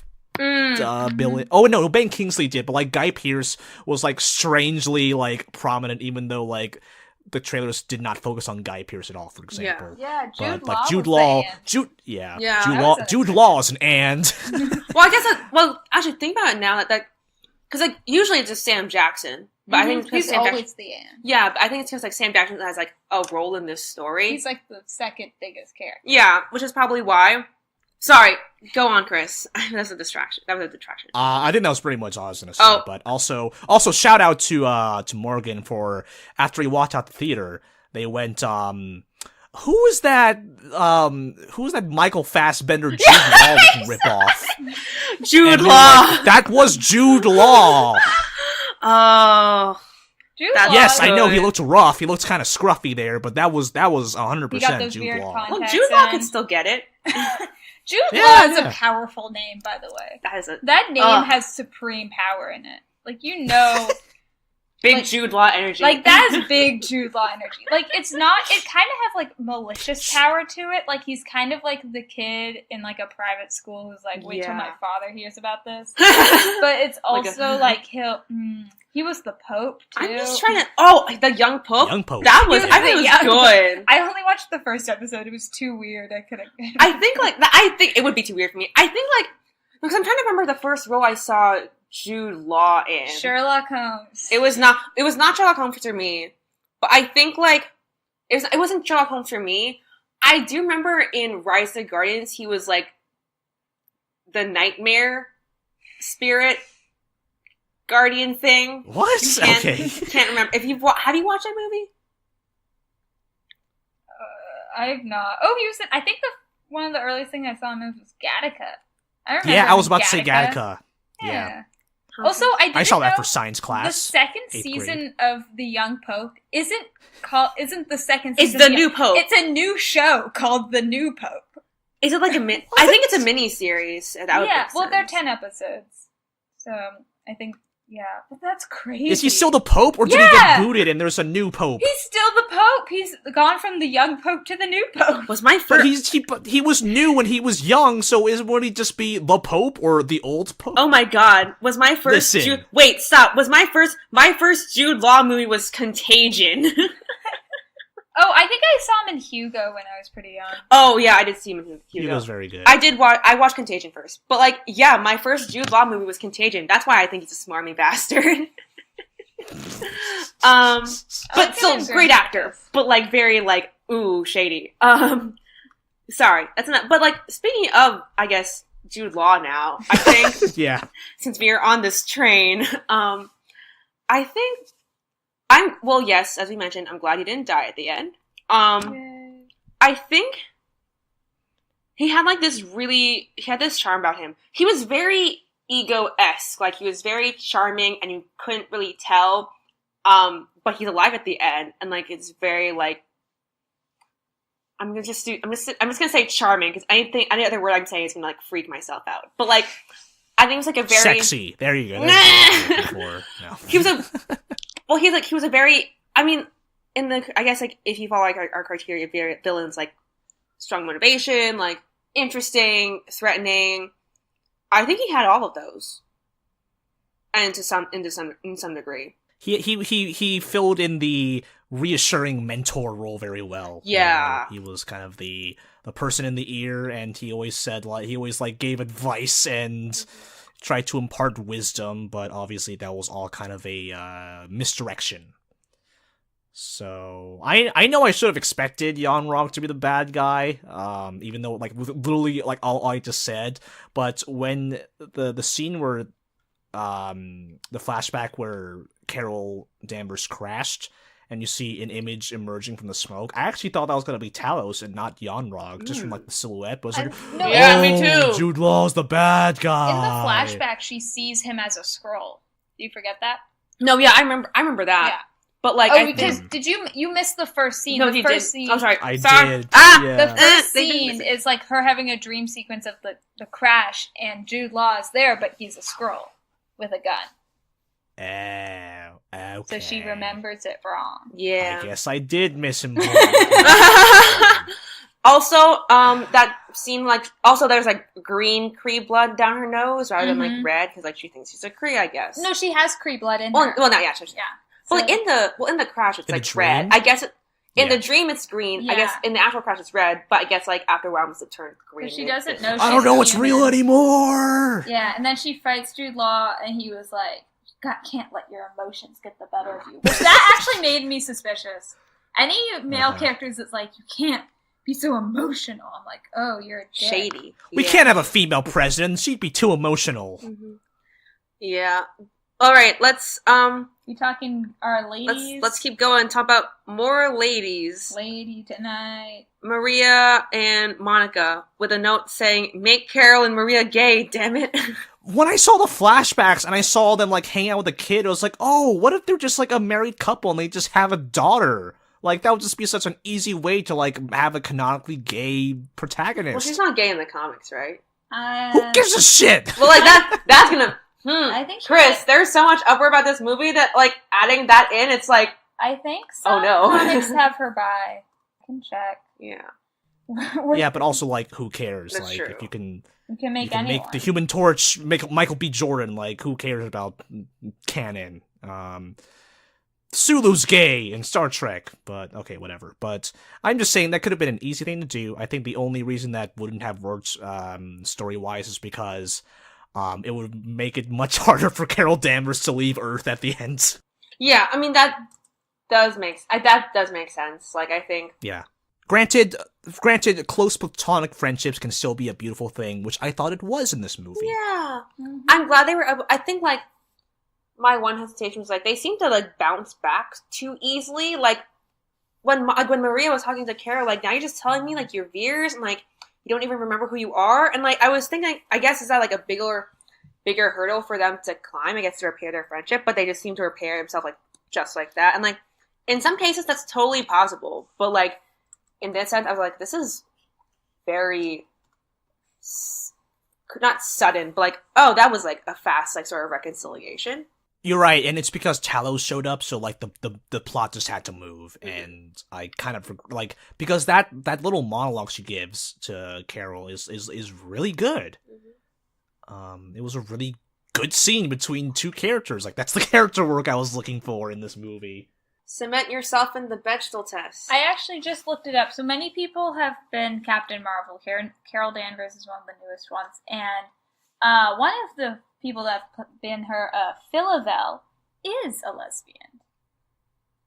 billing. Oh no, Ben Kingsley did, but like Guy Pearce was like strangely like prominent, even though like the trailers did not focus on Guy Pearce at all, for example. Yeah, But Jude like Law. Jude was Law, saying. Jude Law is an "and." Well, I guess. Well, actually, think about it now that because like usually it's just Sam Jackson, but I think it's because he's Sam always Jackson. the end. Yeah, but I think it's because like Sam Jackson has like a role in this story. He's like the second biggest character. Yeah, which is probably why. Sorry, go on, Chris. That's a distraction. That was a detraction. I think that was pretty much all I was gonna say. Oh. But also shout out to Morgan for, after he walked out the theater, they went who was that Michael Fassbender Jude Law ripoff? Jude And we were Law. like, that was Jude Law. Oh, Jude That's Law. Yes, I know he good. looked rough. He looked kind of scruffy there, but that was 100% He got those Jude weird Law. contacts. well, Jude Law in. can still get it. Jude Yeah, Law is yeah. a powerful name, by the way. That is a That name Ugh. has supreme power in it. Like, you know, big like- Jude Law energy. like, that's big Jude Law energy. Like, it's not, it kind of has, like, malicious power to it. Like, he's kind of like the kid in, like, a private school who's like, wait till my Yeah. father hears about this. But it's Like a- also, like, he was the Pope, too. I'm just trying to. Oh, the young Pope. Young Pope. That was. He I think it the was young good. I only watched the first episode. It was too weird. I couldn't. I think like I think it would be too weird for me. I think like because I'm trying to remember the first role I saw Jude Law in. Sherlock Holmes. It was not Sherlock Holmes for me, but I think like it wasn't Sherlock Holmes for me. I do remember in Rise of the Guardians he was like the nightmare spirit guardian thing. What? Can't, Okay. can't remember if have you watched that movie? I've not. Oh, he was in. I think one of the earliest things I saw him in was Gattaca. I remember. Yeah, I was him about in to say Gattaca. Yeah. Also, I I saw that know for science the class. second 8th season of The Young Pope isn't the second It's season. the of new Pope. It's a new show called The New Pope. Is it like a min? I think it's a mini series. That would Yeah, make well, they're sense. 10 episodes, so I think but that's crazy. Is he still the Pope, or did he Yeah! get booted and there's a new Pope? He's still the Pope. He's gone from the young Pope to the new Pope. Was my But first. he was new when he was young, so would he just be the Pope or the old Pope? Oh my god! Was my first? Listen. Wait, stop! Was my first Jude Law movie was Contagion? Oh, I think I saw him in Hugo when I was pretty young. Oh yeah, I did see him in He Hugo. was very good. I watched Contagion first, but like, yeah, my first Jude Law movie was Contagion. That's why I think he's a smarmy bastard. I But like still him in great Grey's actor, Anatomy. but like very like ooh shady. Sorry, that's not. But like speaking of, I guess Jude Law now. I think Yeah. since we are on this train, I think yes, as we mentioned, I'm glad he didn't die at the end. Yay. I think he had this charm about him. He was very ego-esque, like he was very charming and you couldn't really tell. But he's alive at the end and like it's very like I'm just gonna say charming because any other word I'm saying is gonna like freak myself out. But like I think it was like a very Sexy. There you go. That's what I was looking for. No. he was a very, I mean, I guess like if you follow like our criteria of villains, like strong motivation, like interesting, threatening. I think he had all of those, and to some degree. He filled in the reassuring mentor role very well. Yeah. He was kind of the person in the ear, and he always gave advice and tried to impart wisdom, but obviously that was all kind of a misdirection. So I know I should have expected Jan Rong to be the bad guy, even though like with literally like all I just said. But when the scene where the flashback where Carol Danvers crashed, and you see an image emerging from the smoke, I actually thought that was gonna be Talos and not Jan Rong, just from like the silhouette. But it's like, No, Yeah, me too. Jude Law's the bad guy. in the flashback, she sees him as a scroll. Do you forget that? No, yeah, I remember that. But like, Oh, because did you miss the first scene? No, the you first did. scene. I'm sorry. I Sorry. did. Ah! Yeah. The first They didn't scene miss it. is like her having a dream sequence of the crash, and Jude Law is there, but he's a Skrull with a gun. Oh, okay. So she remembers it wrong. Yeah. I guess I did miss him. Also, that seemed like there's like green Kree blood down her nose rather than like Mhm. red because like she thinks she's a Kree, I guess. No, she has Kree blood in well, her. well, no, yeah, sure. Yeah. Well, So- in the crash it's In the like red. dream? I guess in Yeah. the dream it's green. I Yeah. guess in the actual crash it's red, but I guess like after a while it must have turned green. But she doesn't know I don't know what's real anymore. Yeah, and then she fights Jude Law, and he was like, "God, can't let your emotions get the better of you." Which that actually made me suspicious. Any male Uh-huh. characters that's like, you can't be so emotional. I'm like, oh, you're a dick. Shady. We Yeah. can't have a female president. She'd be too emotional. Mm-hmm. Yeah. All right. Let's You talking our ladies? let's keep going. Talk about more ladies. Lady tonight. Maria and Monica with a note saying, "Make Carol and Maria gay, damn it." When I saw the flashbacks and I saw them like hang out with a kid, I was like, oh, what if they're just like a married couple and they just have a daughter? Like that would just be such an easy way to like have a canonically gay protagonist. Well, she's not gay in the comics, right? Who gives a shit? Well, like that's gonna. I think she Chris, might- there's so much uproar about this movie that like adding that in, it's like, I think some Oh, no. comics have her by. I can check. yeah. Yeah, but also like, who cares? That's like, true. if you can make anyone. make the Human Torch, make Michael B. Jordan. Like, who cares about canon? Sulu's gay in Star Trek, but okay, whatever. But I'm just saying that could have been an easy thing to do. I think the only reason that wouldn't have worked story-wise is because it would make it much harder for Carol Danvers to leave Earth at the end. Yeah, I mean that does make sense. Like I think Yeah. Granted, close platonic friendships can still be a beautiful thing, which I thought it was in this movie. yeah. Mhm. I'm glad they were I think like my one hesitation was like they seem to like bounce back too easily. Like when Maria was talking to Carol, like now you're just telling me like your veers and like you don't even remember who you are. And like I was thinking, I guess is that like a bigger hurdle for them to climb? I guess to repair their friendship, but they just seem to repair themselves like just like that. And like in some cases that's totally possible, but like in this sense, I was like, this is very not sudden, but like oh that was like a fast like sort of reconciliation. You're right, and it's because Talos showed up, so like the plot just had to move, and I kind of like because that little monologue she gives to Carol is really good. It was a really good scene between two characters. Like that's the character work I was looking for in this movie. Cement yourself in the Bechdel test. I actually just looked it up. So many people have been Captain Marvel. Carol Danvers is one of the newest ones. And one of the people that have been her, Philavel, is a lesbian.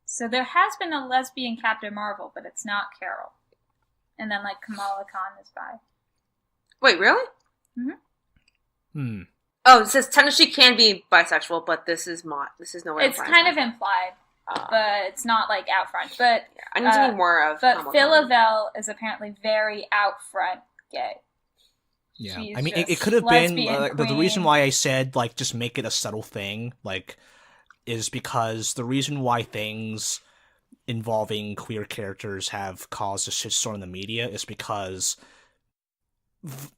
So there has been a lesbian Captain Marvel, but it's not Carol. And then, like, Kamala Khan is bi. Wait, really? Oh, it says technically she can be bisexual, but this is nowhere. It's kind of implied, but it's not, like, out front. But yeah, I need to be more of. But Kamala Khan. Philavel is apparently very out front gay. Yeah, She's I mean, it just could have been lesbian the reason queen. why I said like just make it a subtle thing, like, is because the reason why things involving queer characters have caused a shitstorm in the media is because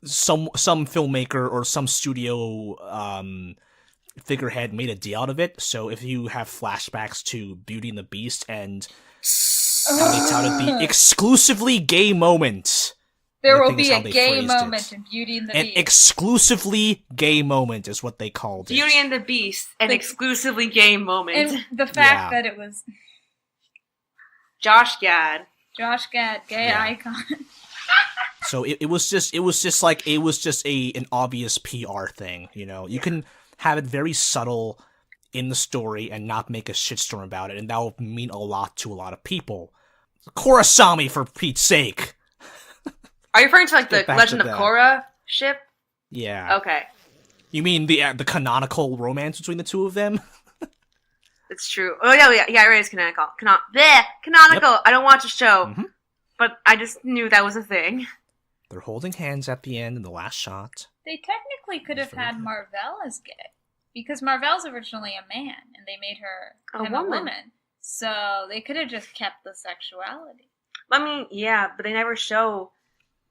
some filmmaker or some studio figurehead made a deal out of it. So if you have flashbacks to Beauty and the Beast and they touted the exclusively gay moment. There I will think is be how a they gay phrased moment it. in Beauty and the An Beast. exclusively gay moment is what they called it. Beauty and the Beast, an The- exclusively gay moment. And the fact Yeah. that it was Josh Gad. Josh Gad, gay Yeah. icon. So it was just an obvious PR thing, you know. You can have it very subtle in the story and not make a shitstorm about it, and that will mean a lot to a lot of people. Korrasami, for Pete's sake. Are you referring to like the Get back Legend to of that. Korra ship? Yeah. Okay, You mean the canonical romance between the two of them? it's true. Oh yeah, it is canonical. Canonical. I don't watch a show, Mhm. but I just knew that was a thing. They're holding hands at the end in the last shot. They technically could have Very had good. Marvel as gay. Because Marvel's originally a man, and they made her A him woman. a woman. So they could have just kept the sexuality. I mean, yeah, but they never show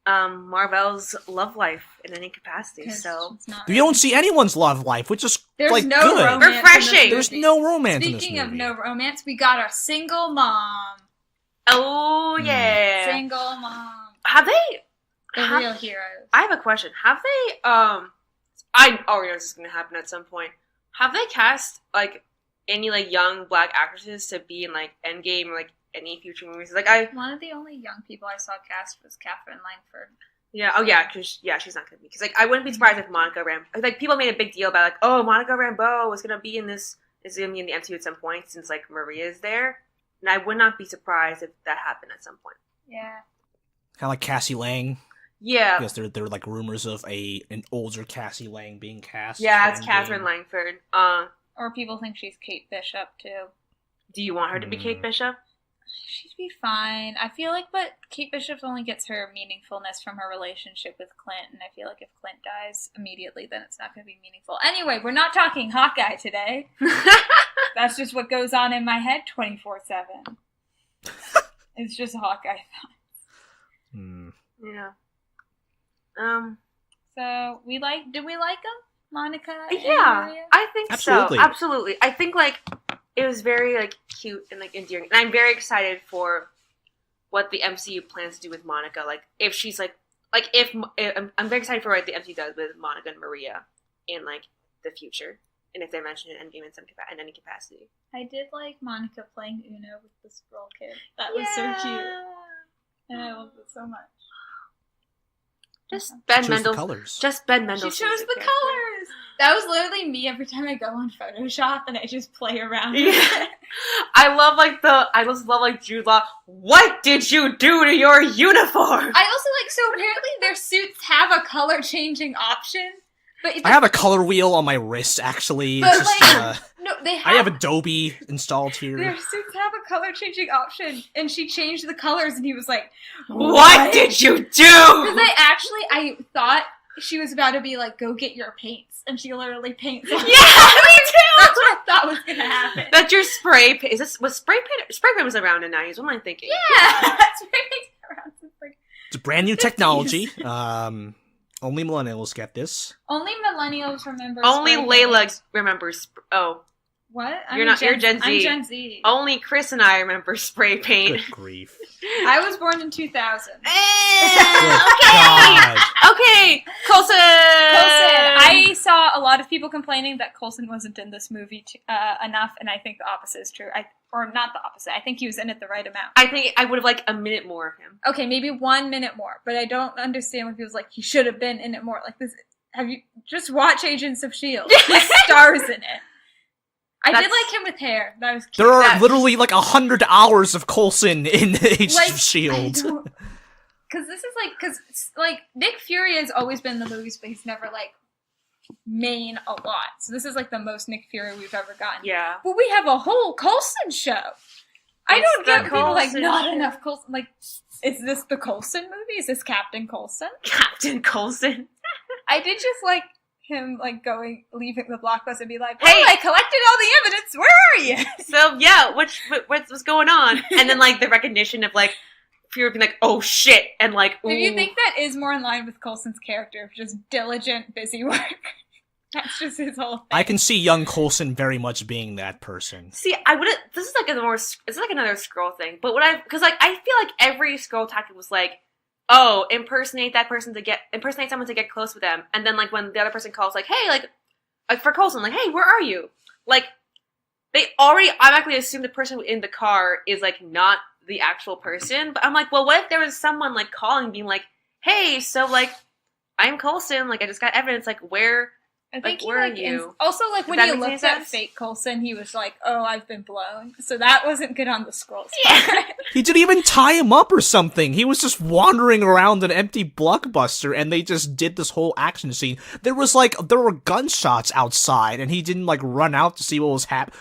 Marvel's love life in any capacity. 'Cause So it's not You don't see anyone's love life, which is There's like no good. romance. in Refreshing. this There's movie. no romance in this Speaking of movie. no romance, we got our single mom. oh yeah, Single mom. have they? The have- real heroes. I have a question. Have they? I already know this is gonna happen at some point. Have they cast like any like young black actresses to be in like Endgame or like any future movies? Like One of the only young people I saw cast was Catherine Langford. yeah, oh yeah, because she's not gonna be. Because like I wouldn't be surprised if Monica like people made a big deal about like, oh, Monica Rambeau was gonna be in this. Is gonna be in the MCU at some point since like Maria is there, and I would not be surprised if that happened at some point. Yeah. Kind of like Cassie Lang. Yeah, Because there are like rumors of an older Cassie Lang being cast. yeah, for it's Endgame. Catherine Langford. Or people think she's Kate Bishop too. Do you want her to be Kate Bishop? She'd be fine. I feel like, but Kate Bishop only gets her meaningfulness from her relationship with Clint, and I feel like if Clint dies immediately, then it's not going to be meaningful. Anyway, we're not talking Hawkeye today. That's just what goes on in my head 24/7. It's just Hawkeye. Hmm. Yeah. So did we like him, Monica? and Yeah, Maria? I think Absolutely. so. Absolutely. I think like it was very like cute and like endearing, and I'm very excited for what the MCU plans to do with Monica. Like if she's like if I'm very excited for what the MCU does with Monica and Maria in like the future, and if they mention it in Endgame in any capacity. I did like Monica playing Uno with the Skrull kid. That was so cute, and I loved it so much. Just Ben Chose the Mendelsohn. colors. Just Ben She Mendelsohn. chose the colors. That was literally me every time I go on Photoshop and I just play around. with Yeah. it. I just love like Jude Law. What did you do to your uniform? I also like so apparently their suits have a color changing option, but I have a color wheel on my wrist, actually. But, It's just, like, no, they I have Adobe installed their here. suits have a color changing option, and she changed the colors, and he was like, What did you do? Because I thought she was about to be like, go get your paints, and she literally paints on Yeah, me too. That's what I thought was gonna happen. That your spray paint was spray paint? Spray paint was around in the 90s. What am I thinking? Yeah, that's what makes it around since like It's brand new technology. Only millennials get this. only millennials remember. Only spray Layla paint. remembers. What? You're Gen Z. I'm Gen Z. Only Chris and I remember spray paint. Good grief. I was born in 2000. God. Okay, Coulson. I saw a lot of people complaining that Coulson wasn't in this movie enough, and I think the opposite is true. Or not the opposite. I think he was in it the right amount. I think I would have liked a minute more of him. Okay, maybe 1 minute more, but I don't understand when people's like, he should have been in it more. Like this, have you just watch Agents of S.H.I.E.L.D.? He stars in it. I did like him with hair. That was cute. There are literally like 100 hours of Coulson in Agents of S.H.I.E.L.D. Because this is like Nick Fury has always been in the movies, but he's never like main a lot. So this is like the most Nick Fury we've ever gotten. Yeah. But we have a whole Coulson show. I It's don't the get people like Coulson not show. enough Coulson. Like, is this the Coulson movie? Is this Captain Coulson? Captain Coulson. I did just like him like leaving the blockbuster and be like, Hey! "Well, I collected all the evidence. Where are you?" So yeah, what's going on? And then like the recognition of like Fury being like, oh shit, and like, ooh. Do you think that is more in line with Coulson's character of just diligent, busy work? That's just his whole thing. I can see young Coulson very much being that person. See, I wouldn't. This is like another scroll thing. But because like I feel like every scroll tactic was like, oh, impersonate someone to get close with them, and then like when the other person calls, like, hey, like for Coulson, like, hey, where are you? Like they already automatically assume the person in the car is like not the actual person. But I'm like, well, what if there was someone like calling, being like, hey, so like I'm Coulson, like I just got evidence, like where. I think where are he, you? also, like, when that he make any looked at sense? fake Coulson, he was like, oh, I've been blown. So that wasn't good on the scrolls. Yeah. He didn't even tie him up or something. He was just wandering around an empty blockbuster, and they just did this whole action scene. There were gunshots outside, and he didn't like run out to see what was happening.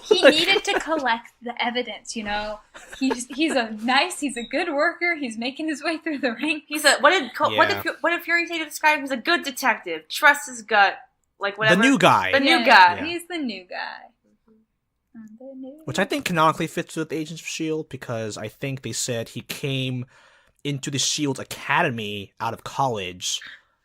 He needed to collect the evidence, you know? He's a good worker. He's making his way through the ranks. He's a what did Fury say to describe him as a good detective? Trust his gut, like whatever. The new guy. The new guy. He's the new guy. Which I think canonically fits with Agents of S.H.I.E.L.D. because I think they said he came into the S.H.I.E.L.D. Academy out of college.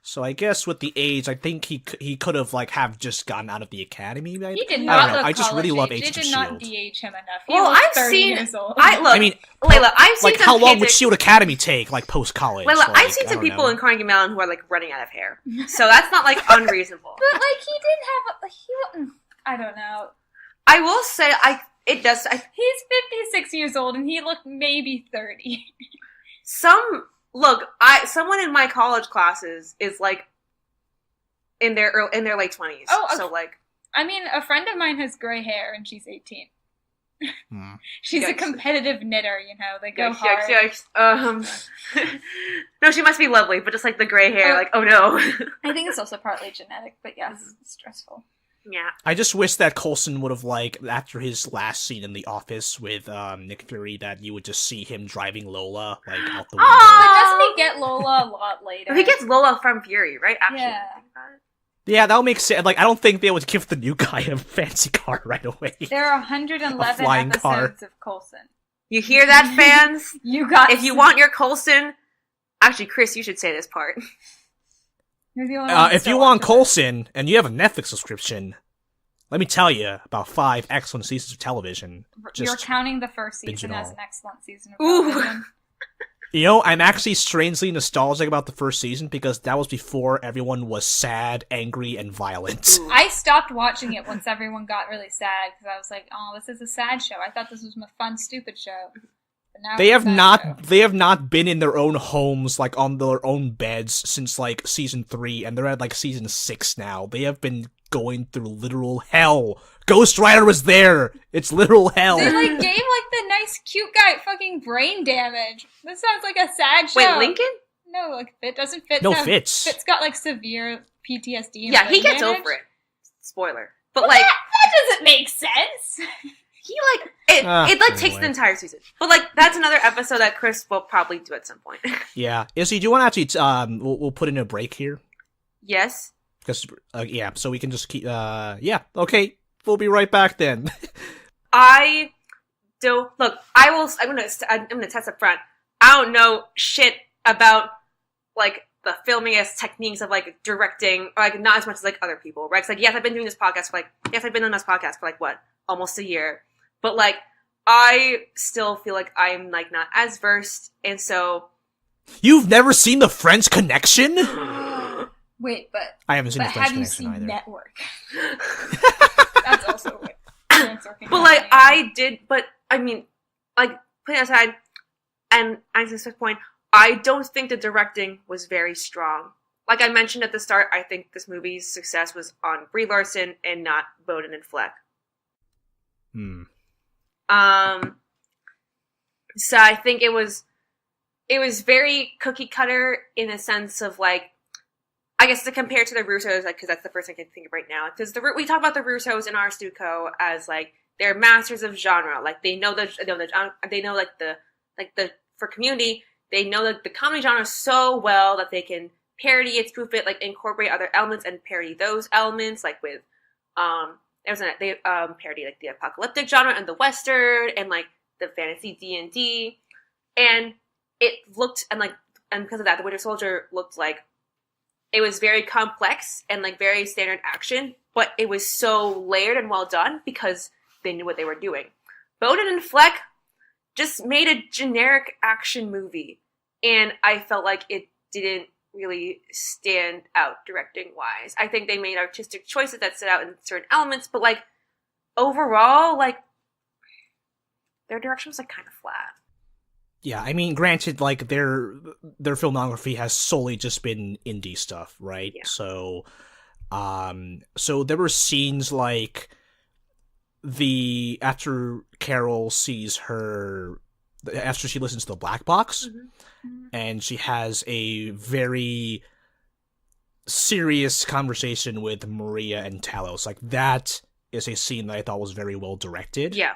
So I guess with the age, I think he could have have just gotten out of the academy. He did I don't not know. look I just really love college age. Agents They of did not S.H.I.E.L.D. de-age him enough. He Well, was I've 30 seen. years old. I mean, Layla, I've seen some how long kids would S.H.I.E.L.D. Academy take, post college? Layla, I've seen some people in Carnegie Mellon who are running out of hair, so that's not unreasonable. But he didn't have. I don't know. I will say, it does. He's 56 years old, and he looked maybe 30. Someone in my college classes is in their late 20s. Oh, okay. So I mean, a friend of mine has gray hair, and she's 18. She's Yikes. a competitive knitter, They go hard. Yikes. No, she must be lovely, but just the gray hair, oh no. I think it's also partly genetic, but yes, it's stressful. Yeah. I just wish that Coulson would have after his last scene in The Office with Nick Fury, that you would just see him driving Lola out the window. But doesn't he get Lola a lot later? He gets Lola from Fury, right? Actually, Yeah. think about it. Yeah, that would make sense. I don't think they would give the new guy a fancy car right away. There are 111 A flying car. episodes of Coulson. You hear that, fans? If you want your Coulson, actually, Chris, you should say this part. You're the only one if you want Coulson and you have a Netflix subscription, let me tell you about 5 excellent seasons of television. You're counting the first binge season it as all. an excellent season of Ooh. television. I'm actually strangely nostalgic about the first season because that was before everyone was sad, angry, and violent. Ooh. I stopped watching it once everyone got really sad because I was like, "Oh, this is a sad show. I thought this was a fun, stupid show." But now They it's have a sad not. show. They have not been in their own homes, on their own beds, since season 3, and they're at season 6 now. They have been going through literal hell. Ghost Rider was there. It's literal hell. They gave the nice, cute guy fucking brain damage. This sounds like a sad show. Wait, Lincoln? No, Fit doesn't Fit. No, Fitz. Fitz got severe PTSD. And Yeah, he brain gets damage. over it. Spoiler. But That doesn't make sense. he it takes anyway. the entire season. But that's another episode that Chris will probably do at some point. Yeah, Izzy, do you want to actually? We'll put in a break here Yes. because so we can just keep. Okay, we'll be right back then. I don't look. I'm gonna test up front. I don't know shit about the filming as techniques of directing, or not as much as other people, right? It's yes, I've been doing this podcast for what, almost a year, but I still feel I'm not as versed, and so You've never seen The French Connection? Wait, but I haven't seen The French have you Connection seen either. Network? That's also what Parents Working but Company. I did, but I mean, putting aside, and I think this point, I don't think the directing was very strong. Like I mentioned at the start, I think this movie's success was on Brie Larson and not Bowden and Fleck. So I think it was very cookie cutter in a sense of I guess to compare to the Russos, because that's the first thing I can think of right now. Because we talk about the Russos in our Stuco as they're masters of genre. They know for Community, they know the comedy genre so well that they can parody it, spoof it, incorporate other elements and parody those elements. They parody the apocalyptic genre and the Western and the fantasy D&D, and it looked and because of that, the Winter Soldier looked it was very complex and very standard action, but it was so layered and well done because they knew what they were doing. Bowden and Fleck just made a generic action movie, and I felt it didn't really stand out directing wise. I think they made artistic choices that stood out in certain elements, but overall, their direction was kind of flat. Yeah, I mean, granted, their filmography has solely just been indie stuff, right? Yeah. So there were scenes after Carol sees after she listens to the Black Box, and she has a very serious conversation with Maria and Talos. That is a scene that I thought was very well directed. Yeah.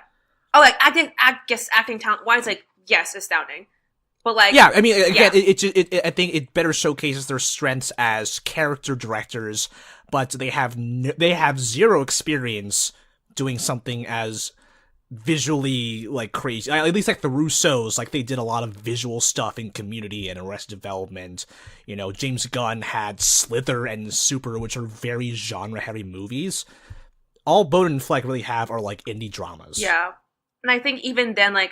Oh, I guess acting talent wise, yes, astounding. But yeah, I mean, again, yeah. I think it better showcases their strengths as character directors, but they have zero experience doing something as visually like crazy. At least like the Russos, like they did a lot of visual stuff in Community and Arrested Development. You know, James Gunn had Slither and Super, which are very genre-heavy movies. All Bowden and Fleck really have are like indie dramas. Yeah, and I think even then, like,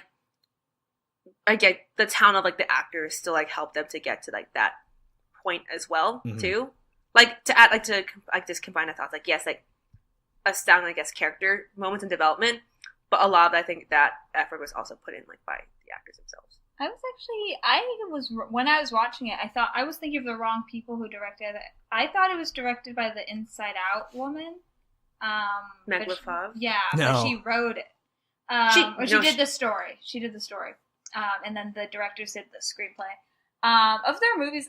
I get the talent of like the actors still like help them to get to like that point as well too. Like to add, like to like just combine the thoughts. Like yes, like astounding, I guess, character moments in development. But a lot of, I think, that effort was also put in, like, by the actors themselves. When I was watching it, I was thinking of the wrong people who directed it. I thought it was directed by the Inside Out woman. Meg LaFave? Yeah, No. but she wrote it. She did the story. She did the story. And then the directors did the screenplay. Of their movies,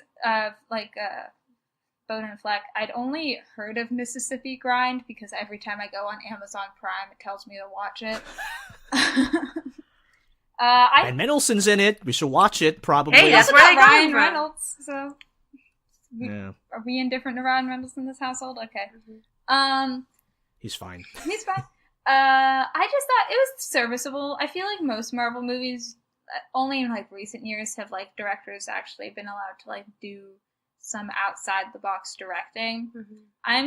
Bowden and Fleck, I'd only heard of Mississippi Grind because every time I go on Amazon Prime, it tells me to watch it. And Mendelsohn's in it. We should watch it, probably. Hey, that's also where got I got Ryan from. Reynolds, so... Yeah. Are we indifferent to Ryan Reynolds in this household? Okay. He's fine. He's fine. I just thought it was serviceable. I feel like most Marvel movies, only in like recent years, have like directors actually been allowed to like do some outside the box directing. I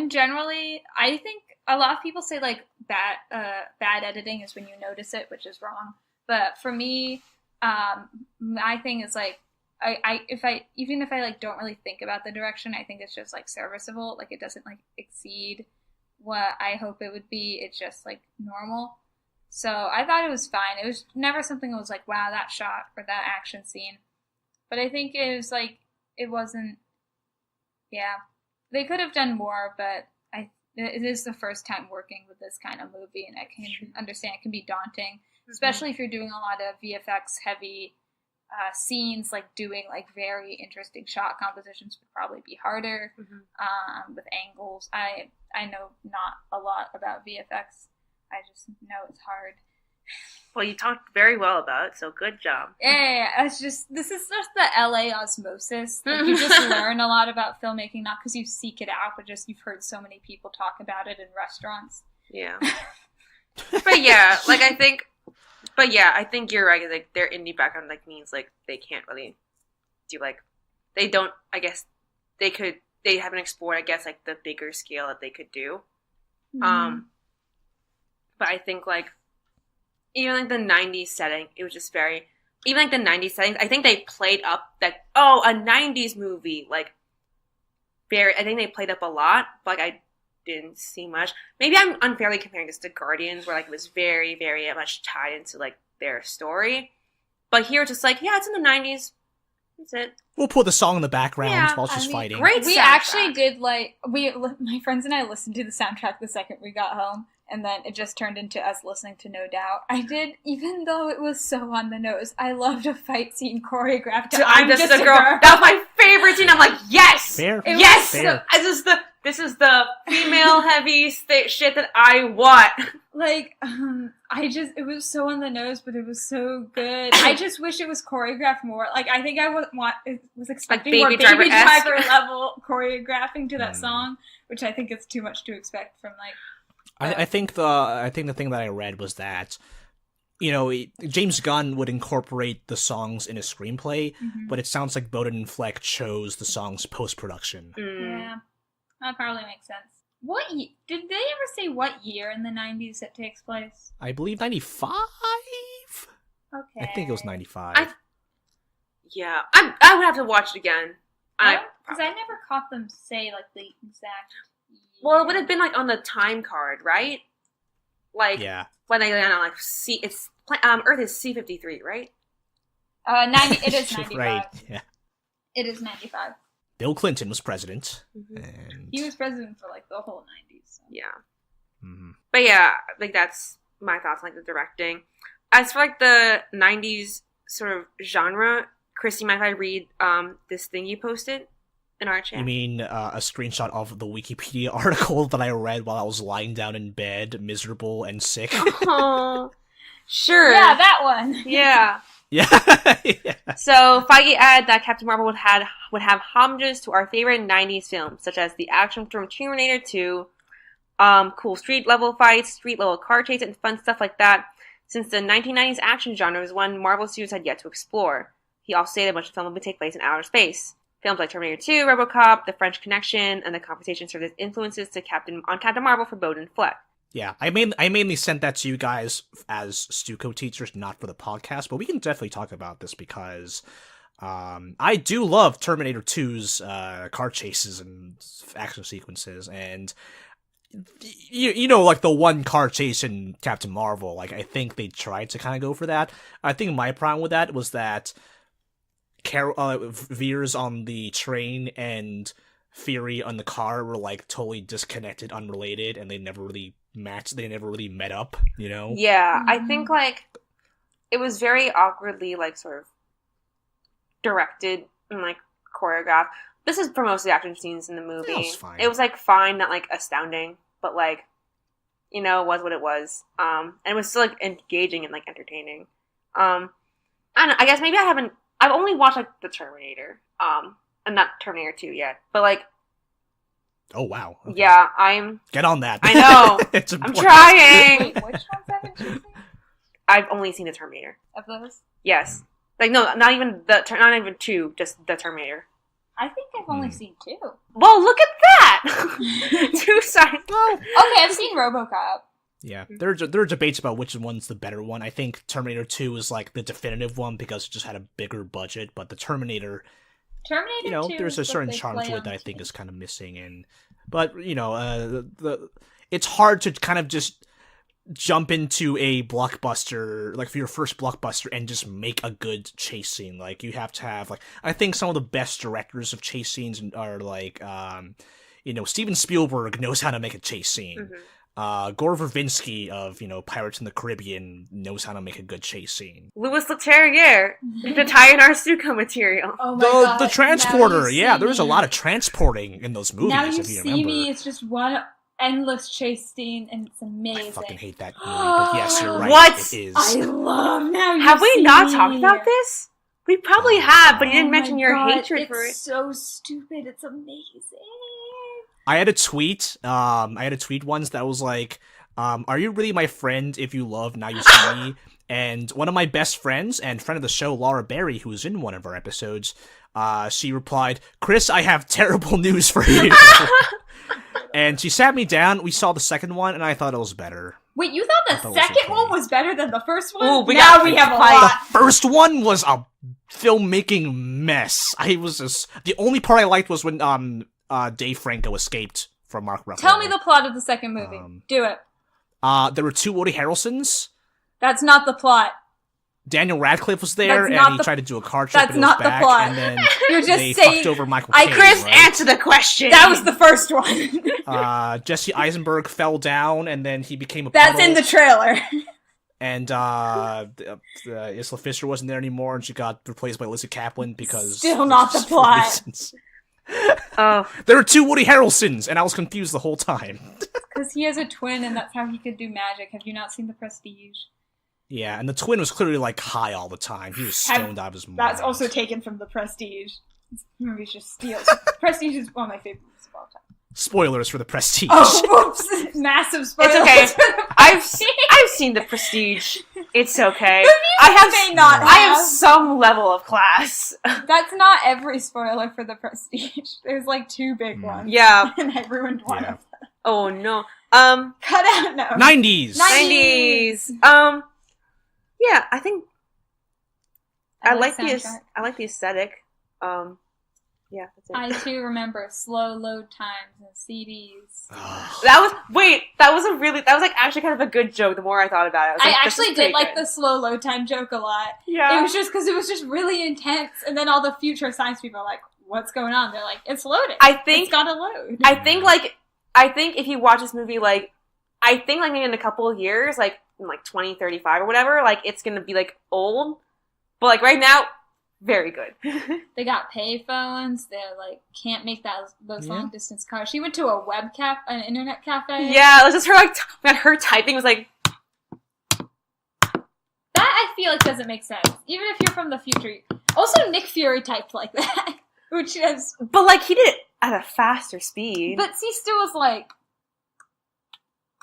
think a lot of people say like bad editing is when you notice it, which is wrong. But for me, my thing is like even if I like don't really think about the direction, I think it's just like serviceable. Like it doesn't like exceed what I hope it would be. It's just like normal. So I thought it was fine. It was never something that was like, wow, that shot or that action scene. But I think it was like, it wasn't, yeah. They could have done more, but it is the first time working with this kind of movie, and I can understand it can be daunting, especially if you're doing a lot of VFX heavy scenes. Like doing like very interesting shot compositions would probably be harder with angles. I know not a lot about VFX. I just know it's hard. Well, you talked very well about it, so good job. Yeah. This is just the LA osmosis. Like you just learn a lot about filmmaking, not because you seek it out, but just you've heard so many people talk about it in restaurants. Yeah. But yeah, like I think you're right. Like their indie background like means like they can't really do like they don't. I guess they haven't explored. I guess like the bigger scale that they could do. But I think like even like the 90s setting, it was just very even like the 90s settings. I think they played up that a 90s movie like very. I think they played up a lot, but like I didn't see much. Maybe I'm unfairly comparing this to Guardians, where like it was very, very much tied into like their story. But here, it's just like, yeah, it's in the 90s. That's it. We'll put the song in the background Yeah, while she's fighting. great We soundtrack. actually did my friends and I listened to the soundtrack the second we got home, and then it just turned into us listening to No Doubt. I did, even though it was so on the nose, I loved a fight scene choreographed to I'm just a girl. That was my favorite scene. I'm like, yes! Fair. Yes! Fair. This is the female heavy shit that I want. Like, it was so on the nose, but it was so good. I just wish it was choreographed more. Like, I think I was expecting Like more Baby Baby Driver-esque. Driver level choreographing to that song, which I think is too much to expect from like. I think the thing that I read was that, you know, James Gunn would incorporate the songs in his screenplay, but it sounds like Bowden and Fleck chose the songs post-production. Yeah, that probably makes sense. Did they ever say what year in the 90s it takes place? I believe 95? Okay. I think it was 95. Yeah, I would have to watch it again. Because I never caught them say like the exact year. Well, it would have been like on the time card, right? Like Yeah. when they land on like Earth is C-53, right? 90. It is 95. Right, yeah. It is 95. Bill Clinton was president. And... He was president for like the whole 90s. So. Yeah. Mhm. But yeah, like that's my thoughts on like the directing. As for like the 90s sort of genre, Christy, mind if I read this thing you posted in our chat? You mean a screenshot of the Wikipedia article that I read while I was lying down in bed, miserable and sick? Oh, sure. Yeah, that one. Yeah. Yeah. Yeah. So Feige added that Captain Marvel would have homages to our favorite 90s films, such as the action from Terminator 2, cool street level fights, street level car chases, and fun stuff like that. since the 1990s action genre was one Marvel Studios had yet to explore. He also stated much of the film would take place in outer space. Films like Terminator 2, RoboCop, The French Connection, and The Conversation served as influences to Captain Marvel for Bowden Fleck. Yeah, I mainly sent that to you guys as Stuco teachers, not for the podcast, but we can definitely talk about this because I do love Terminator 2's car chases and action sequences, and you know, like the one car chase in Captain Marvel, like I think they tried to kind of go for that. I think my problem with that was that Veers on the train and Fury on the car were like totally disconnected, unrelated, and they never really matched. They never really met up, you know? Yeah, I think like it was very awkwardly like sort of directed and like choreographed. This is for most of the action scenes in the movie. It was fine. It was like fine, not like astounding, but like, you know, it was what it was. And it was still like engaging and like entertaining. I don't know, I guess maybe I've only watched like the Terminator, and not Terminator 2 yet, but like, oh wow, okay. Yeah, get on that. I know. I'm trying. Wait, which ones haven't you seen I've only seen the Terminator. of those? Yes, like no, not even 2, just the Terminator. I think I've only seen 2. Well, look at that. 2 sides. Okay, I've seen RoboCop. Yeah, there are debates about which one's the better one. I think Terminator 2 is like the definitive one because it just had a bigger budget, but the Terminator, you know, 2 there's a is certain what they charm play to it on that I think TV. is kind of missing. But you know, it's hard to kind of just jump into a blockbuster, like for your first blockbuster, and just make a good chase scene. Like you have to have, like, I think some of the best directors of chase scenes are like, you know, Steven Spielberg knows how to make a chase scene. Mm-hmm. Gore Verbinski of, you know, Pirates in the Caribbean knows how to make a good chase scene. Louis Leterrier, to tie in our Stuco material. Oh my God. The transporter, Now you yeah, see there was a me. lot of transporting in those movies. Now you if you see remember. me, it's just one endless chase scene, and it's I amazing. fucking hate that movie, but yes, you're right. What? It is. I love Now You Have we See not Me. talked about this? We probably Oh, have, but you didn't Oh mention my your God, hatred for it. It's so stupid. It's amazing. I had a tweet. I had a tweet once that was like, "Are you really my friend if you love Now You See Me?" And one of my best friends and friend of the show, Laura Berry, who was in one of our episodes, she replied, "Chris, I have terrible news for you." And she sat me down. We saw the second one, and I thought it was better. Wait, you thought I the thought it was second okay. one was better than the first one? Ooh, we now got we have a fight. lot. The first one was a filmmaking mess. The only part I liked was when Dave Franco escaped from Mark Ruffalo. Tell me the plot of the second movie. Do it. There were 2 Woody Harrelsons. That's not the plot. Daniel Radcliffe was there, That's and not he the- tried to do a car trip. that's and it was not the back, plot. And then You're just they saying. fucked over Michael I- Caine, Chris, right? answer the question. That was the first one. Jesse Eisenberg fell down, and then he became a That's puddle, in the trailer. And Isla Fisher wasn't there anymore, and she got replaced by Lizzie Kaplan because Still not the for plot. reasons. Oh, There were 2 Woody Harrelsons, and I was confused the whole time. Because he has a twin, and that's how he could do magic. Have you not seen The Prestige? Yeah, and the twin was clearly like high all the time. He was stoned out of his mind. That's also taken from The Prestige. This movie's just steals. Prestige is one of my favorite movies of all time. Spoilers for the Prestige. Oh, whoops! Massive spoilers. it's okay. for The I've Prestige. I've seen The Prestige. It's okay. I may not I have some level of class. That's not every spoiler for The Prestige. There's like 2 big ones. Yeah. And I ruined one Yeah. of them. Oh no. Cut out now. 90s! 90s. Yeah, I think I like the aesthetic. Yeah, that's it. I too remember slow load times and CDs. That was like actually kind of a good joke the more I thought about it. I was I like, this actually is pretty did like good. the slow load time joke a lot. Yeah. It was just because it was just really intense, and then all the future science people are like, "What's going on?" They're like, "It's loading. I think it's gotta load." I think if you watch this movie, like, I think like maybe in a couple of years, like in like 2035 or whatever, like it's gonna be like old, but like right now, very good. They got payphones. They're like can't make those Yeah. long distance calls. She went to a an internet cafe. Yeah, it was just her like her typing was like, That I feel like doesn't make sense. Even if you're from the future. Also, Nick Fury typed like that, which is. but like he did it at a faster speed. But he still was like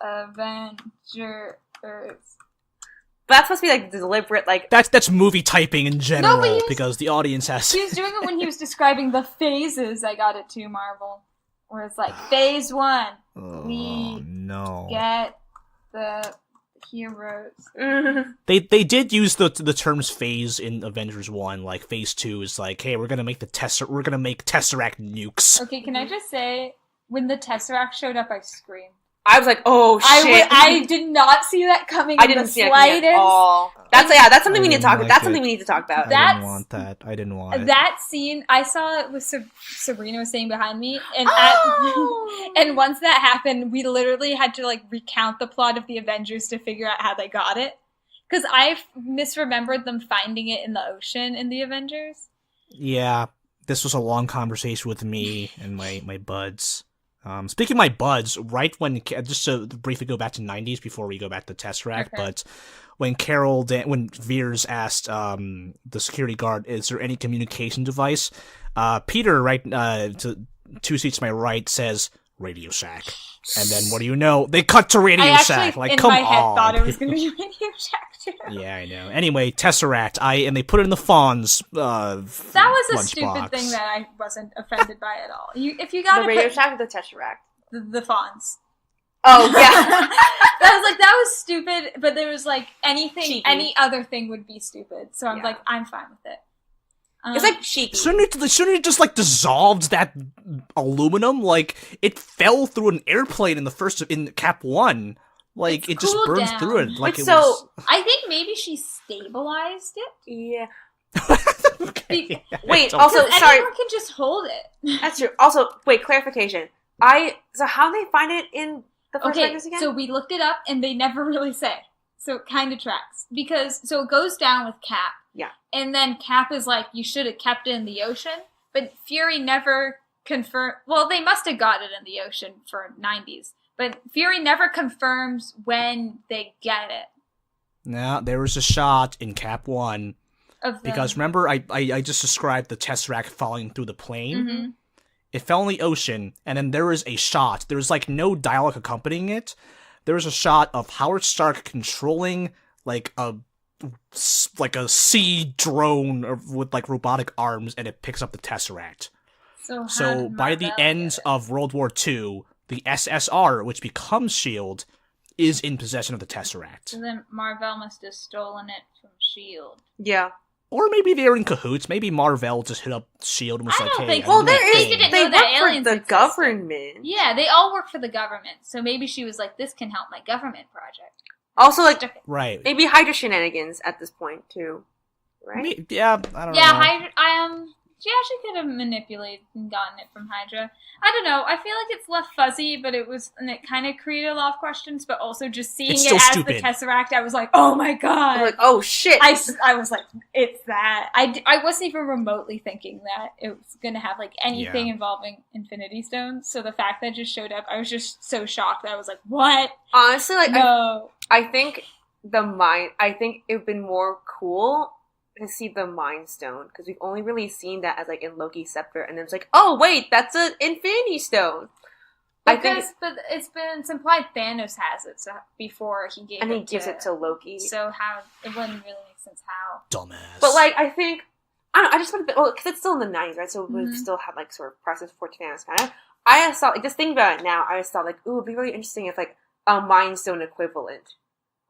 Avengers. But that's supposed to be like deliberate, like That's movie typing in general, he was- because the audience has. He was doing it when he was describing the phases. I got it too, Marvel. Where it's like, phase 1, Oh we no! get the heroes. They did use the terms phase in Avengers 1. Like phase 2 is like, hey, we're gonna make Tesseract nukes. Okay, can I just say, when the Tesseract showed up, I screamed. I was like, oh shit! I did not see that coming. I in didn't the see it slightest. at all. That's something we need to talk. like That's it. something we need to talk about. I That's- didn't want that. I didn't want it. That scene, I saw it with Sabrina was saying behind me, and Oh! and once that happened, we literally had to like recount the plot of the Avengers to figure out how they got it. Because I misremembered them finding it in the ocean in the Avengers. Yeah, this was a long conversation with me and my buds. Speaking of my buds, right when, just to briefly go back to 90s before we go back to Tesseract, Okay. but when when Veers asked the security guard, is there any communication device? Peter, right, to 2 seats to my right, says, Radio Shack. And then, what do you know? They cut to Radio I actually, Shack. Like, in come my head, on. thought it was going to be Radio Shack too. Yeah, I know. Anyway, Tesseract. And they put it in the Fawn's That was a lunchbox. stupid thing that I wasn't offended by at all. If you got The to Radio put Shack or the Tesseract? the Fawns. Oh yeah. That was stupid, but there was like anything, Cheeky. any other thing would be stupid. So I'm Yeah. like, I'm fine with it. It's like cheeky. Shouldn't it just like dissolved that aluminum? Like it fell through an airplane in Cap 1. Like It's it just cooled burns down. through it. Like But it so- was. I think maybe she stabilized it. Yeah. Okay. Wait, Don't- also- Because sorry. anyone can just hold it. That's true. Also, wait, clarification. So how do they find it in the first Okay, Avengers again? so we looked it up and they never really say. So it kind of tracks. So it goes down with Cap. Yeah. And then Cap is like, you should have kept it in the ocean. But Fury never confirmed. Well, they must have got it in the ocean for 90s. But Fury never confirms when they get it. Now there was a shot in Cap 1 Of them. because remember I just described the Tesseract falling through the plane. Mhm. It fell in the ocean, and then there was a shot. There was like no dialogue accompanying it. There was a shot of Howard Stark controlling like a sea drone with like robotic arms, and it picks up the Tesseract. So, how So did by the Marvel end get it? of World War II, the SSR, which becomes S.H.I.E.L.D., is in possession of the Tesseract. So then Marvel must have stolen it from S.H.I.E.L.D. yeah. Or maybe they were in cahoots. Maybe Marvel just hit up S.H.I.E.L.D. and was I like, don't hey, think I'm so. Well, doing there a is. thing. didn't They know that work for aliens the existed. government. Yeah, they all work for the government. So maybe she was like, this can help my government project. Also, like Right. maybe Hydra shenanigans at this point too, right? Yeah, I don't Yeah, know. Hydra, she could have manipulated and gotten it from Hydra. I don't know. I feel like it's left fuzzy, but and it kind of created a lot of questions. But also, just seeing It's it still as stupid. the Tesseract, I was like, oh my god! I'm like, oh shit. I was like, it's that. I wasn't even remotely thinking that it was gonna have like anything Yeah. involving Infinity Stones. So the fact that it just showed up, I was just so shocked that I was like, what? Honestly, like No. I think it'd been more cool to see the Mind Stone because we've only really seen that as like in Loki's scepter, and then it's like, oh wait, that's an Infinity Stone. But it's been implied Thanos has it before he gave and it he gives it to Loki. So how it wouldn't really make sense how. Dumbass. But like, I think I don't know. I just want to because it's still in the '90s, right? So Mhm. we still have like sort of process for Thanos kind of. I just thought like just thinking about it now. I just thought like, ooh, it'd be really interesting if like a Mind Stone equivalent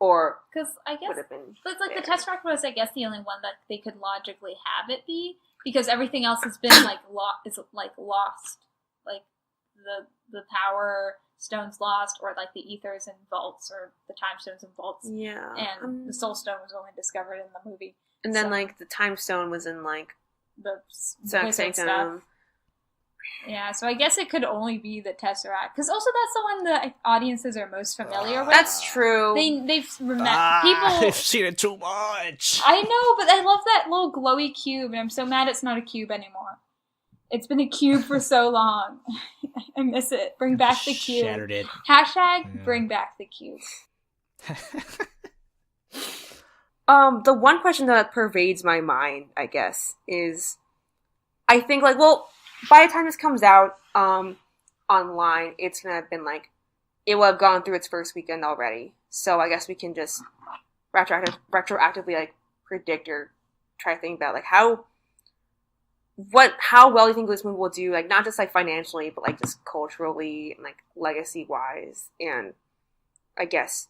or Because I guess would have been. but it's like the there. Tesseract was, I guess, the only one that they could logically have it be because everything else has been like lost, like the Power Stone's lost, or like the Ethers and Vaults, or the Time Stones and Vaults, Yeah, and the Soul Stone was only discovered in the movie. and then so- like the Time Stone was in like The Zack wizard stuff. Sanctum. Yeah, so I guess it could only be the Tesseract because also that's the one that audiences are most familiar with. That's true. They've people. I've seen it too much. I know, but I love that little glowy cube, and I'm so mad it's not a cube anymore. It's been a cube for so long. I miss it. Bring back the cube. Shattered it. Hashtag Yeah. bring back the cube. The one question that pervades my mind, I guess, is I think like, well, by the time this comes out, online, it's gonna have been like it will have gone through its first weekend already. So I guess we can just retroactively like predict or try to think about like how well do you think this movie will do, like not just like financially, but like just culturally and like legacy wise, and I guess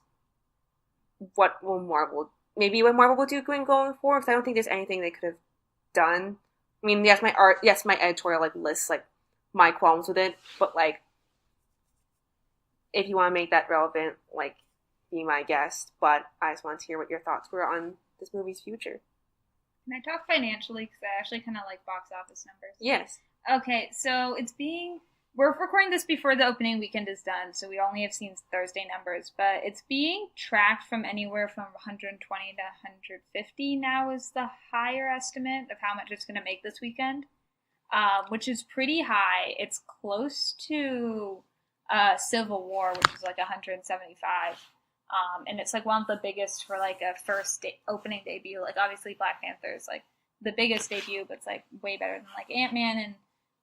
what Marvel will do going forward. Because I don't think there's anything they could have done. I mean, yes, my editorial like lists like my qualms with it, but like if you want to make that relevant, like be my guest. But I just wanted to hear what your thoughts were on this movie's future. Can I talk financially? Because I actually kind of like box office numbers. Yes. Okay, so we're recording this before the opening weekend is done, so we only have seen Thursday numbers, but it's being tracked from anywhere from 120 to 150 now is the higher estimate of how much it's going to make this weekend, which is pretty high. It's close to Civil War, which is like 175. And it's like one of the biggest for like a first opening debut. Like obviously Black Panther is like the biggest debut, but it's like way better than like Ant-Man and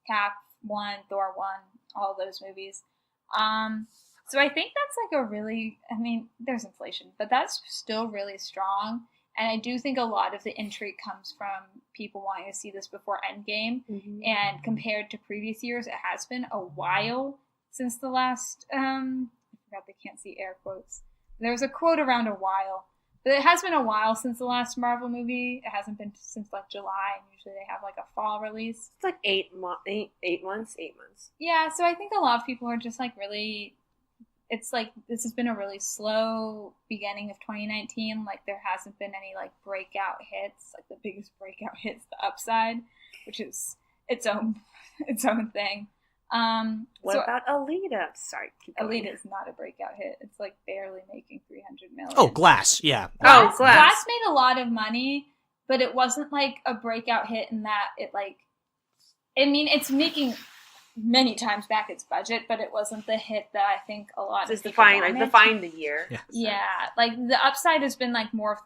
Cap 1, Thor 1, all those movies. So I think that's like I mean, there's inflation, but that's still really strong. And I do think a lot of the intrigue comes from people wanting to see this before Endgame. Mm-hmm. And compared to previous years, it has been a while since the last, I forgot they can't see air quotes. There was a quote around a while, but it has been a while since the last Marvel movie. It hasn't been since like July, and usually they have like a fall release. It's like 8 months. Yeah, so I think a lot of people are just like really, it's like this has been a really slow beginning of 2019. Like there hasn't been any like breakout hits. Like the biggest breakout hit's The Upside, which is its own thing. What about Alita? Sorry, Alita is not a breakout hit. It's like barely making 300 million. Oh, Glass, yeah. Glass made a lot of money, but it wasn't like a breakout hit in that it like, I mean, it's making many times back its budget, but it wasn't the hit that I think a lot of people wanted. Define the year. Yeah, like The Upside has been like more of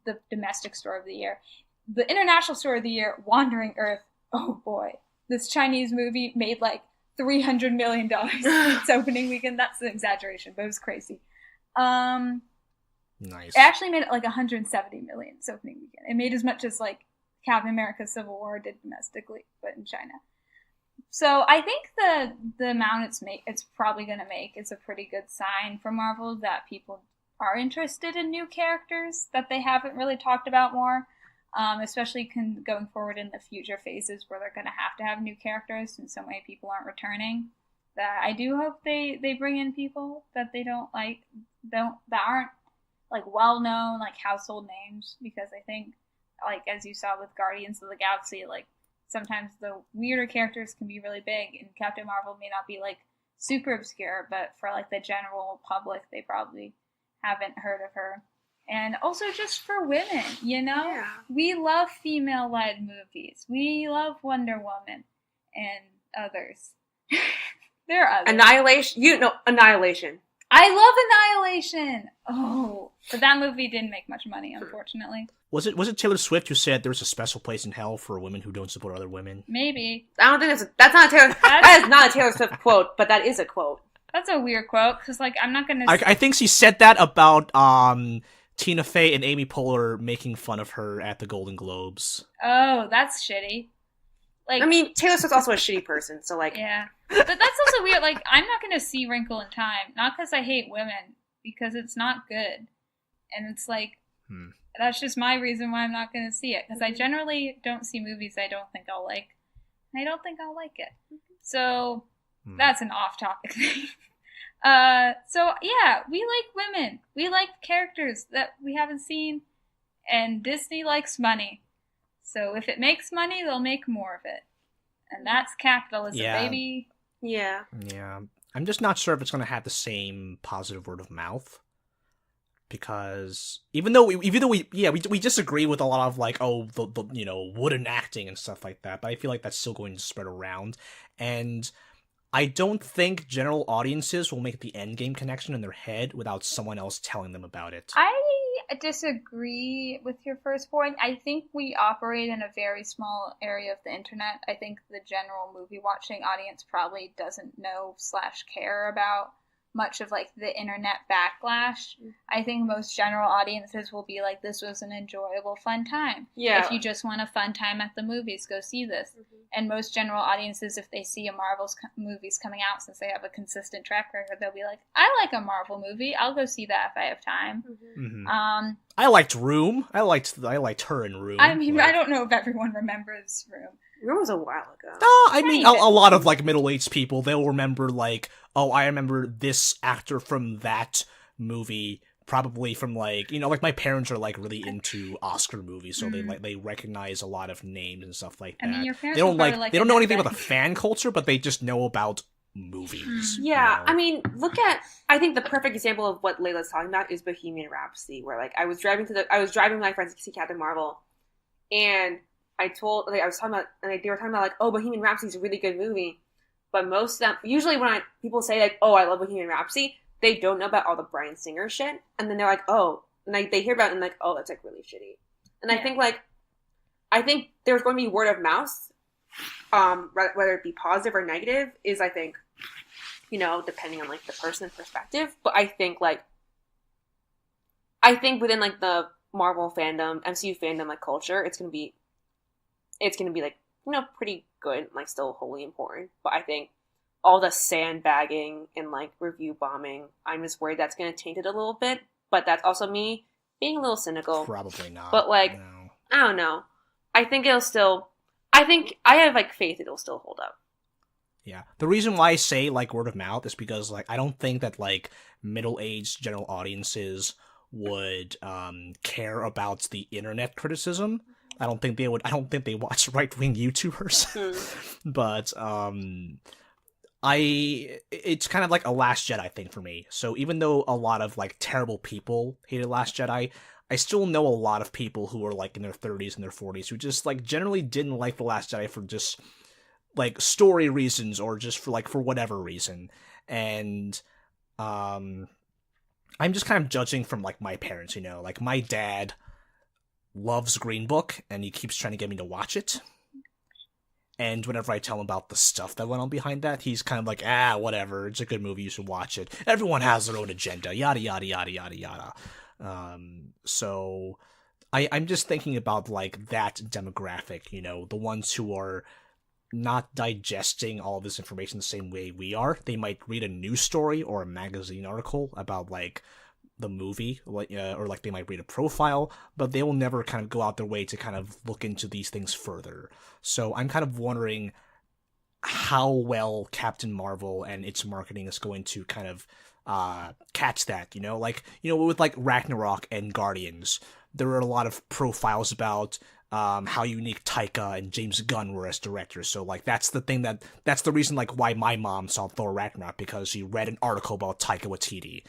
the domestic story of the year. The international story of the year, Wandering Earth. Oh boy, this Chinese movie made like $300 million its opening weekend. That's an exaggeration, but it was crazy. Nice. It actually made it like 170 million its opening weekend. It made as much as like Captain America: Civil War did domestically, but in China. So I think the amount it's probably going to make is a pretty good sign for Marvel that people are interested in new characters that they haven't really talked about more. Especially going forward in the future phases where they're going to have new characters and so many people aren't returning. That I do hope they bring in people that they that aren't like well known, like household names, because I think like as you saw with Guardians of the Galaxy, like sometimes the weirder characters can be really big, and Captain Marvel may not be like super obscure, but for like the general public, they probably haven't heard of her. And also just for women, you know? Yeah. We love female-led movies. We love Wonder Woman and others. There are others. Annihilation. I love Annihilation! Oh, but that movie didn't make much money, unfortunately. Was it Taylor Swift who said there's a special place in hell for women who don't support other women? Maybe. I don't think that is not a Taylor Swift quote, but that is a quote. That's a weird quote, because like I'm not gonna... I think she said that about Tina Fey and Amy Poehler making fun of her at the Golden Globes. Oh, that's shitty. Like, I mean, Taylor Swift's also a shitty person, so like... Yeah. But that's also weird. Like, I'm not going to see Wrinkle in Time. Not because I hate women, because it's not good. And it's like, that's just my reason why I'm not going to see it. Because I generally don't see movies I don't think I'll like. And I don't think I'll like it. So, that's an off-topic thing. So yeah, we like women. We like characters that we haven't seen, and Disney likes money. So if it makes money, they'll make more of it. And that's capitalism, baby. Yeah. Yeah. I'm just not sure if it's going to have the same positive word of mouth. Because even though we disagree with a lot of like, the wooden acting and stuff like that, but I feel like that's still going to spread around. And I don't think general audiences will make the Endgame connection in their head without someone else telling them about it. I disagree with your first point. I think we operate in a very small area of the internet. I think the general movie watching audience probably doesn't know / care about much of like the internet backlash. I think most general audiences will be like, this was an enjoyable, fun time. Yeah. If you just want a fun time at the movies, go see this. And most general audiences, if they see a Marvel's movies coming out, since they have a consistent track record, they'll be like, I like a Marvel movie. I'll go see that if I have time. I liked Room. I liked her in Room. I mean, I don't know if everyone remembers Room. Room was a while ago. I mean, a lot of like middle-aged people, they'll remember like, oh, I remember this actor from that movie, probably from like, you know, like my parents are like really into Oscar movies, so they recognize a lot of names and stuff like that. I mean, your parents they don't like they don't know anything about the fan culture, but they just know about movies. Yeah, you know? I mean, I think the perfect example of what Layla's talking about is Bohemian Rhapsody, where like I was driving with my friends to see Captain Marvel, and they were talking about like, oh, Bohemian Rhapsody is a really good movie, but most of them, usually when people say like, oh, I love Bohemian Rhapsody, they don't know about all the Bryan Singer shit, and then they're like, oh, and like they hear about it and like, oh, that's like really shitty. And I think there's going to be word of mouth, whether it be positive or negative, is I think, you know, depending on like the person's perspective, but I think within like the Marvel fandom, MCU fandom, like culture, it's gonna be like, you know, pretty good, like still wholly important. But I think all the sandbagging and like review bombing, I'm just worried that's gonna taint it a little bit. But that's also me being a little cynical. Probably not. But like, no. I don't know. I think I have like faith it'll still hold up. Yeah. The reason why I say like word of mouth is because like I don't think that like middle-aged general audiences would care about the internet criticism. I don't think they watch right-wing YouTubers. But it's kind of like a Last Jedi thing for me. So even though a lot of like terrible people hated Last Jedi, I still know a lot of people who are like in their 30s and their 40s who just like generally didn't like The Last Jedi for just like story reasons or just for whatever reason. And I'm just kind of judging from like my parents, you know, like my dad loves Green Book and he keeps trying to get me to watch it. And whenever I tell him about the stuff that went on behind that, he's kind of like, whatever, it's a good movie, you should watch it. Everyone has their own agenda, yada, yada, yada, yada, yada. So I'm just thinking about like that demographic, you know, the ones who are not digesting all this information the same way we are. They might read a news story or a magazine article about like the movie, or like they might read a profile, but they will never kind of go out their way to kind of look into these things further. So I'm kind of wondering how well Captain Marvel and its marketing is going to kind of catch that, you know, like, you know, with like Ragnarok and Guardians, there were a lot of profiles about how unique Taika and James Gunn were as directors. So like that's the reason like why my mom saw Thor Ragnarok, because she read an article about Taika Waititi.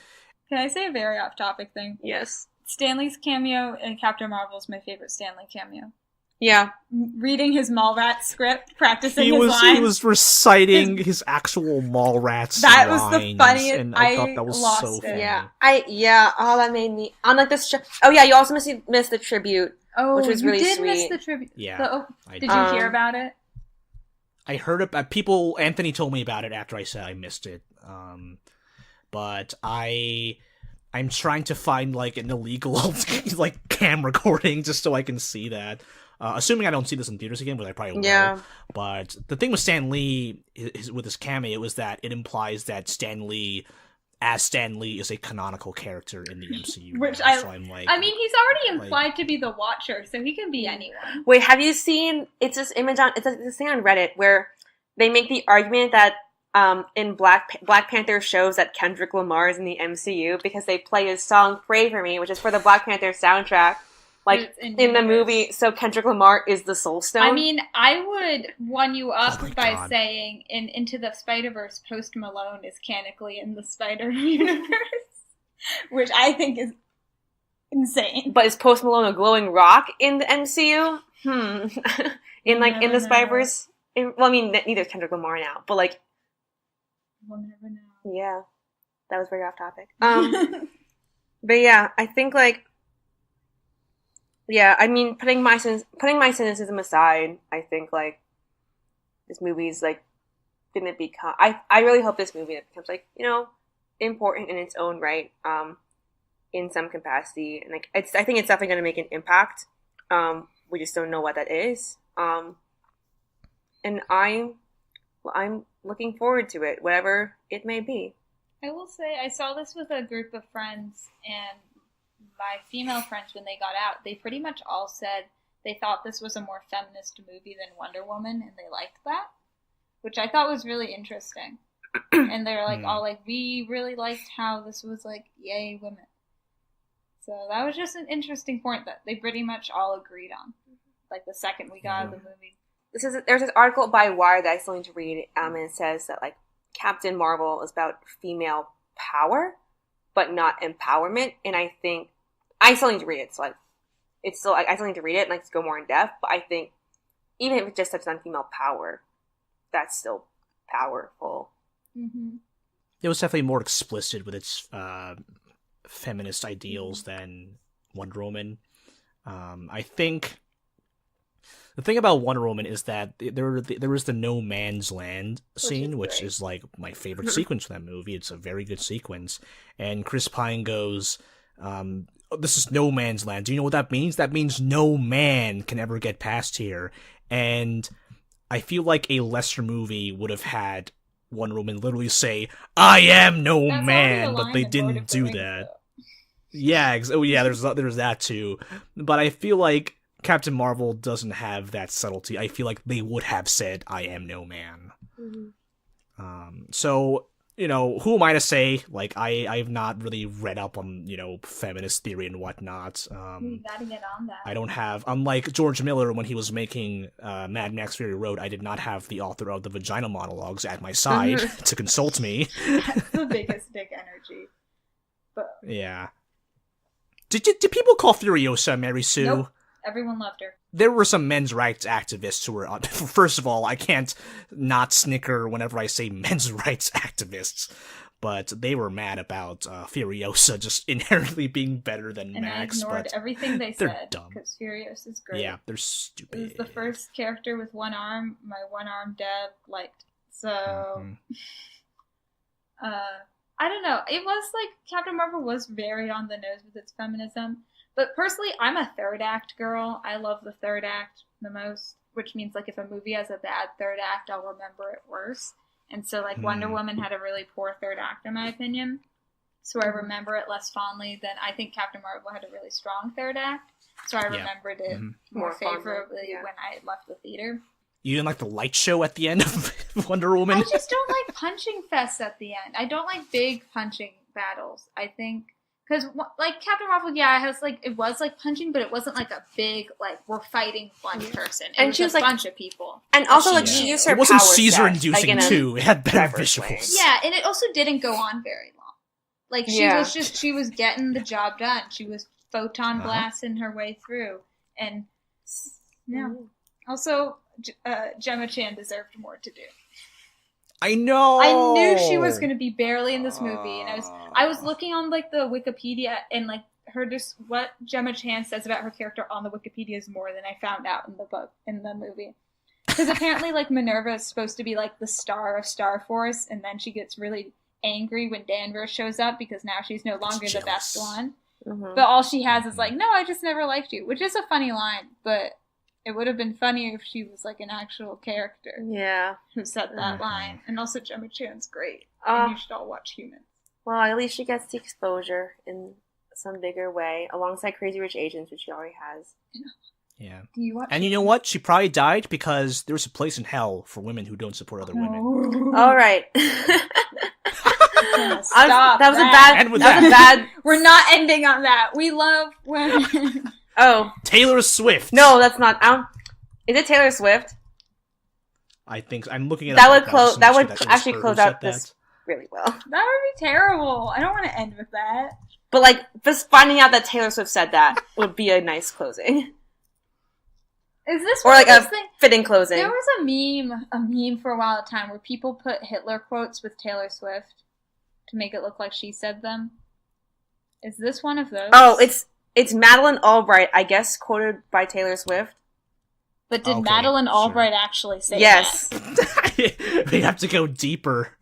Can I say a very off-topic thing? Yes. Stanley's cameo in Captain Marvel is my favorite Stanley cameo. Yeah. Reading his Mallrats script, practicing his lines. He was reciting his actual Mallrats That lines, was the funniest. and I thought that was lost so it. funny. Yeah. Oh, that made me on like this. You also missed the tribute. Oh, which was really you did sweet. miss the tribute. Yeah. Did you hear about it? I heard it. People. Anthony told me about it after I said I missed it. But I'm trying to find like an illegal like cam recording just so I can see that. Assuming I don't see this in theaters again, but I probably will. Yeah. But the thing with Stan Lee with his cameo was that it implies that Stan Lee is a canonical character in the MCU. Which now. So I'm like, I mean, he's already implied to be the Watcher, so he can be anyone. Wait, have you seen? It's this image on. It's this thing on Reddit where they make the argument that in Black Panther shows that Kendrick Lamar is in the MCU because they play his song "Pray for Me," which is for the Black Panther soundtrack. Like in the movie, so Kendrick Lamar is the Soul Stone. I mean, I would one you up by God. saying in Into the Spider-Verse, Post Malone is canonically in the Spider universe, which I think is insane. But is Post Malone a glowing rock in the MCU? In the Spider-Verse? Well, I mean, neither is Kendrick Lamar now, but like, We'll never know. yeah, that was very off topic. But yeah, I think like. Yeah, I mean, putting my cynicism aside, I think like this movie's like gonna become. I really hope this movie becomes like, you know, important in its own right, in some capacity, and like I think it's definitely going to make an impact. We just don't know what that is. And I'm looking forward to it, whatever it may be. I will say, I saw this with a group of friends, and my female friends, when they got out, they pretty much all said they thought this was a more feminist movie than Wonder Woman, and they liked that, which I thought was really interesting. And they're like, all like, we really liked how this was like, yay, women. So that was just an interesting point that they pretty much all agreed on, like the second we got out of the movie. There's this article by Wired that I still need to read, and it says that like Captain Marvel is about female power, but not empowerment. And I think I still need to read it, so I still need to read it and like to go more in depth. But I think even if it just touches on female power, that's still powerful. Mm-hmm. It was definitely more explicit with its feminist ideals than Wonder Woman. I think the thing about Wonder Woman is that there was the no man's land scene, which is like my favorite sequence from that movie. It's a very good sequence, and Chris Pine goes, "This is no man's land. Do you know what that means? That means no man can ever get past here." And I feel like a lesser movie would have had Wonder Woman literally say, "I am no man," but they didn't do that. Yeah, there's that too. But I feel like Captain Marvel doesn't have that subtlety. I feel like they would have said, "I am no man." Mm-hmm. So, who am I to say? Like, I've not really read up on, feminist theory and whatnot. You gotta get on that. I don't have, unlike George Miller when he was making Mad Max Fury Road, I did not have the author of the Vagina Monologues at my side to consult me. That's the biggest dick energy. But yeah. Did people call Furiosa Mary Sue? Nope. Everyone loved her. There were some men's rights activists who were on. First of all, I can't not snicker whenever I say men's rights activists, but they were mad about Furiosa just inherently being better than and Max. I ignored but everything they they're said dumb. because Furiosa's great. Yeah, they're stupid. It was the first character with one arm. My one-armed dad liked. So, I don't know. It was like Captain Marvel was very on the nose with its feminism. But personally, I'm a third act girl. I love the third act the most, which means like if a movie has a bad third act, I'll remember it worse. And so like Wonder Woman had a really poor third act in my opinion. So I remember it less fondly than I think Captain Marvel had a really strong third act. So I remembered it more favorably when I left the theater. You didn't like the light show at the end of Wonder Woman? I just don't like punching fests at the end. I don't like big punching battles. I think because like Captain Marvel, it was like punching, but it wasn't like a big like we're fighting one person. And she was a like bunch of people. And also like she used her It wasn't power Caesar-inducing too. It had better visuals. Yeah, and it also didn't go on very long. Like she was getting the job done. She was photon blasting her way through, and also Gemma Chan deserved more to do. I know. I knew she was going to be barely in this movie, and I was looking on like the Wikipedia, and like what Gemma Chan says about her character on the Wikipedia is more than I found out in the movie. Because apparently, like Minerva is supposed to be like the star of Star Force, and then she gets really angry when Danvers shows up because now she's no longer the best one. Mm-hmm. But all she has is like, "No, I just never liked you," which is a funny line, but. It would have been funnier if she was like an actual character. Yeah. Who said that line. And also Gemma Chan's great. And you should all watch Humans. Well, at least she gets the exposure in some bigger way, alongside Crazy Rich Asians, which she already has. Yeah. Do you watch And you know what? She probably died because there's a place in hell for women who don't support other women. All right. Stop. That was a bad. We're not ending on that. We love women. Oh. Taylor Swift. No, that's not. Is it Taylor Swift? I think I'm looking at that would actually close out this really well. That would be terrible. I don't want to end with that. But like just finding out that Taylor Swift said that would be a nice closing. Is this or like a fitting closing? There was a meme for a while at a time where people put Hitler quotes with Taylor Swift to make it look like she said them. Is this one of those? Oh, it's Madeleine Albright, I guess, quoted by Taylor Swift. But did Madeleine Albright actually say that? We have to go deeper.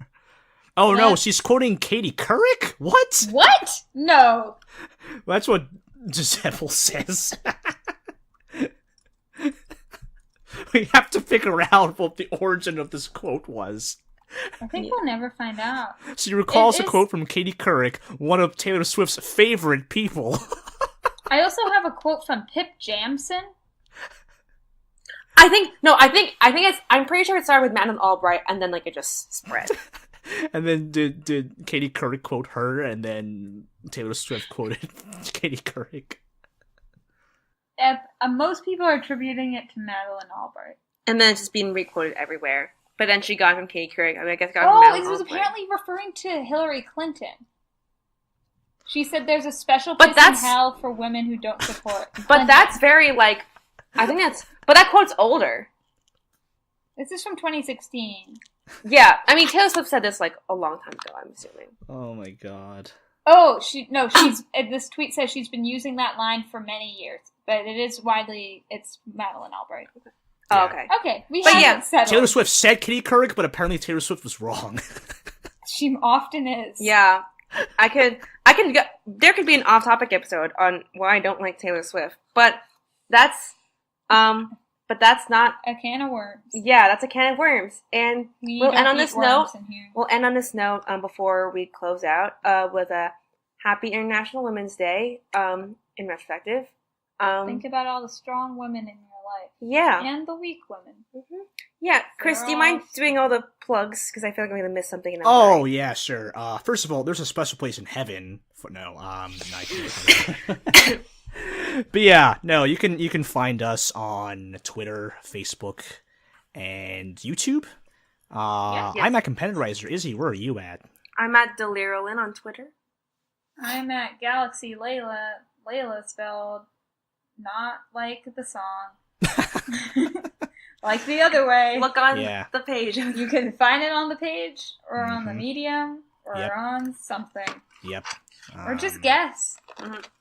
Oh no, What? she's quoting Katie Couric? What? What? No. That's what Giuseppe says. We have to figure out what the origin of this quote was. I think we'll never find out. She recalls It a is- quote from Katie Couric, one of Taylor Swift's favorite people. I also have a quote from Pip Jamson. I think it's. I'm pretty sure it started with Madeleine Albright, and then like it just spread. And then did Katie Couric quote her, and then Taylor Swift quoted Katie Couric. Most people are attributing it to Madeleine Albright. And then it's just being requoted everywhere. But then she got it from Katie Couric. I mean, I guess it got it from Oh, Madeleine it was Albright. apparently referring to Hillary Clinton. She said there's a special place in that's- hell for women who don't support But Clinton. that's very like. I think that's. But that quote's older. This is from 2016. Yeah, I mean Taylor Swift said this like a long time ago. I'm assuming. Oh my god. Oh, she's this tweet says she's been using that line for many years, but it's Madeleine Albright. Oh, Yeah. okay. Okay, we But have yeah, it settled. Taylor Swift said Katie Couric, but apparently Taylor Swift was wrong. She often is. Yeah, I could go. There could be an off-topic episode on why I don't like Taylor Swift, but that's not. A can of worms. Yeah, that's a can of worms, and We we'll don't end on eat this worms note. in here. We'll end on this note before we close out with a happy International Women's Day in retrospective. Think about all the strong women in your life Yeah. and the weak women. Yeah, Chris, do you mind doing all the plugs? Because I feel like I'm going to miss something. And I'm Oh sorry. yeah, sure. First of all, there's a special place in heaven. But yeah, no, you can find us on Twitter, Facebook, and YouTube. Yes. I'm at Competitizer. Izzy, where are you at? I'm at Delirolin on Twitter. I'm at Galaxy Layla. Layla spelled not like the song. Like the other way. Look on Yeah. the page. You can find it on the page, or on the Mhm. Medium, or Yep. on something. Yep. Or just guess.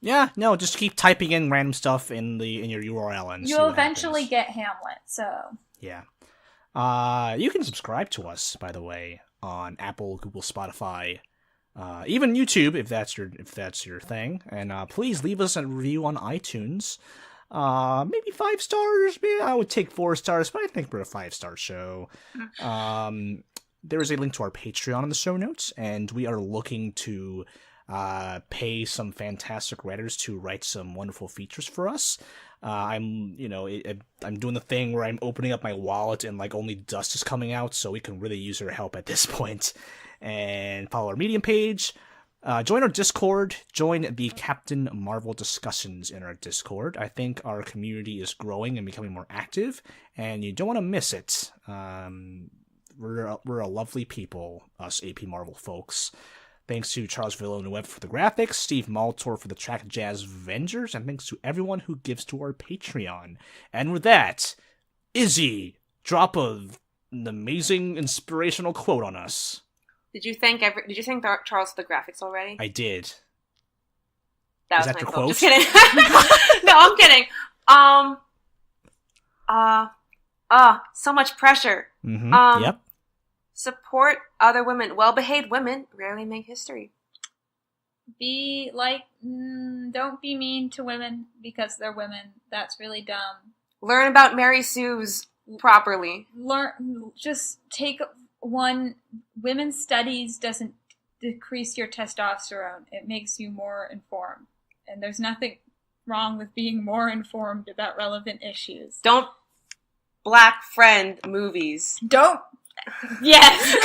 Yeah, no, just keep typing in random stuff in your URL and see You'll what eventually happens. get Hamlet, so. Yeah. You can subscribe to us, by the way, on Apple, Google, Spotify, even YouTube if that's your thing. And please leave us a review on iTunes. Maybe 5 stars. Maybe I would take 4 stars, but I think we're a 5-star show. There is a link to our Patreon in the show notes, and we are looking to pay some fantastic writers to write some wonderful features for us. I'm doing the thing where I'm opening up my wallet and like only dust is coming out, so we can really use your help at this point. And follow our Medium page. Join our Discord. Join the Captain Marvel discussions in our Discord. I think our community is growing and becoming more active, and you don't want to miss it. We're a lovely people, us AP Marvel folks. Thanks to Charles Villanueva for the graphics, Steve Maltor for the track Jazz Avengers, and thanks to everyone who gives to our Patreon. And with that, Izzy, drop an amazing inspirational quote on us. Did you thank Charles for the graphics already? I did. That Is was that my your quote. quote? Just kidding. No, I'm kidding. So much pressure. Mm-hmm. Yep. Support other women. Well-behaved women rarely make history. Be like, don't be mean to women because they're women. That's really dumb. Learn about Mary Sue's properly. Just take one. Women's studies doesn't decrease your testosterone. It makes you more informed. And there's nothing wrong with being more informed about relevant issues. Don't black friend movies. Don't. Yes.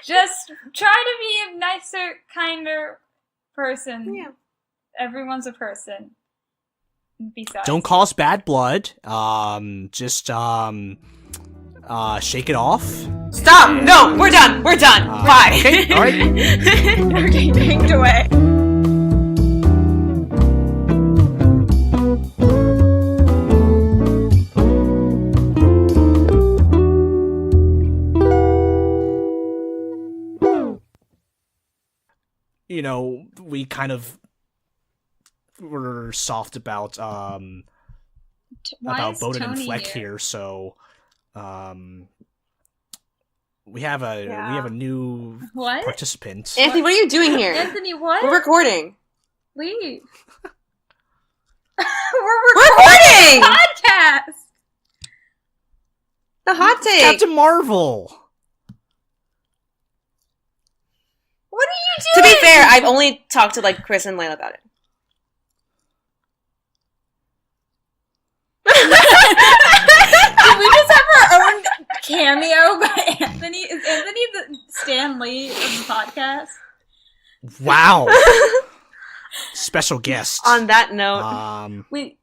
Just try to be a nicer, kinder person. Yeah. Everyone's a person. Besides. Don't cause bad blood. Just shake it off. Stop! No, we're done. We're done. Bye. Okay, all right. Okay, take it away. You know, we kind of were soft about Why about is Bowden and Tony Fleck here, so we have a new What? participant. Anthony, what are you doing here? Anthony, what? We're recording. Leave. We're recording! Podcast. The hot take. Captain Marvel. What are you To doing? be fair, I've only talked to like Chris and Layla about it. Did we just have our own cameo by Anthony? Is Anthony the Stan Lee of the podcast? Wow. Special guest. On that note, Wait,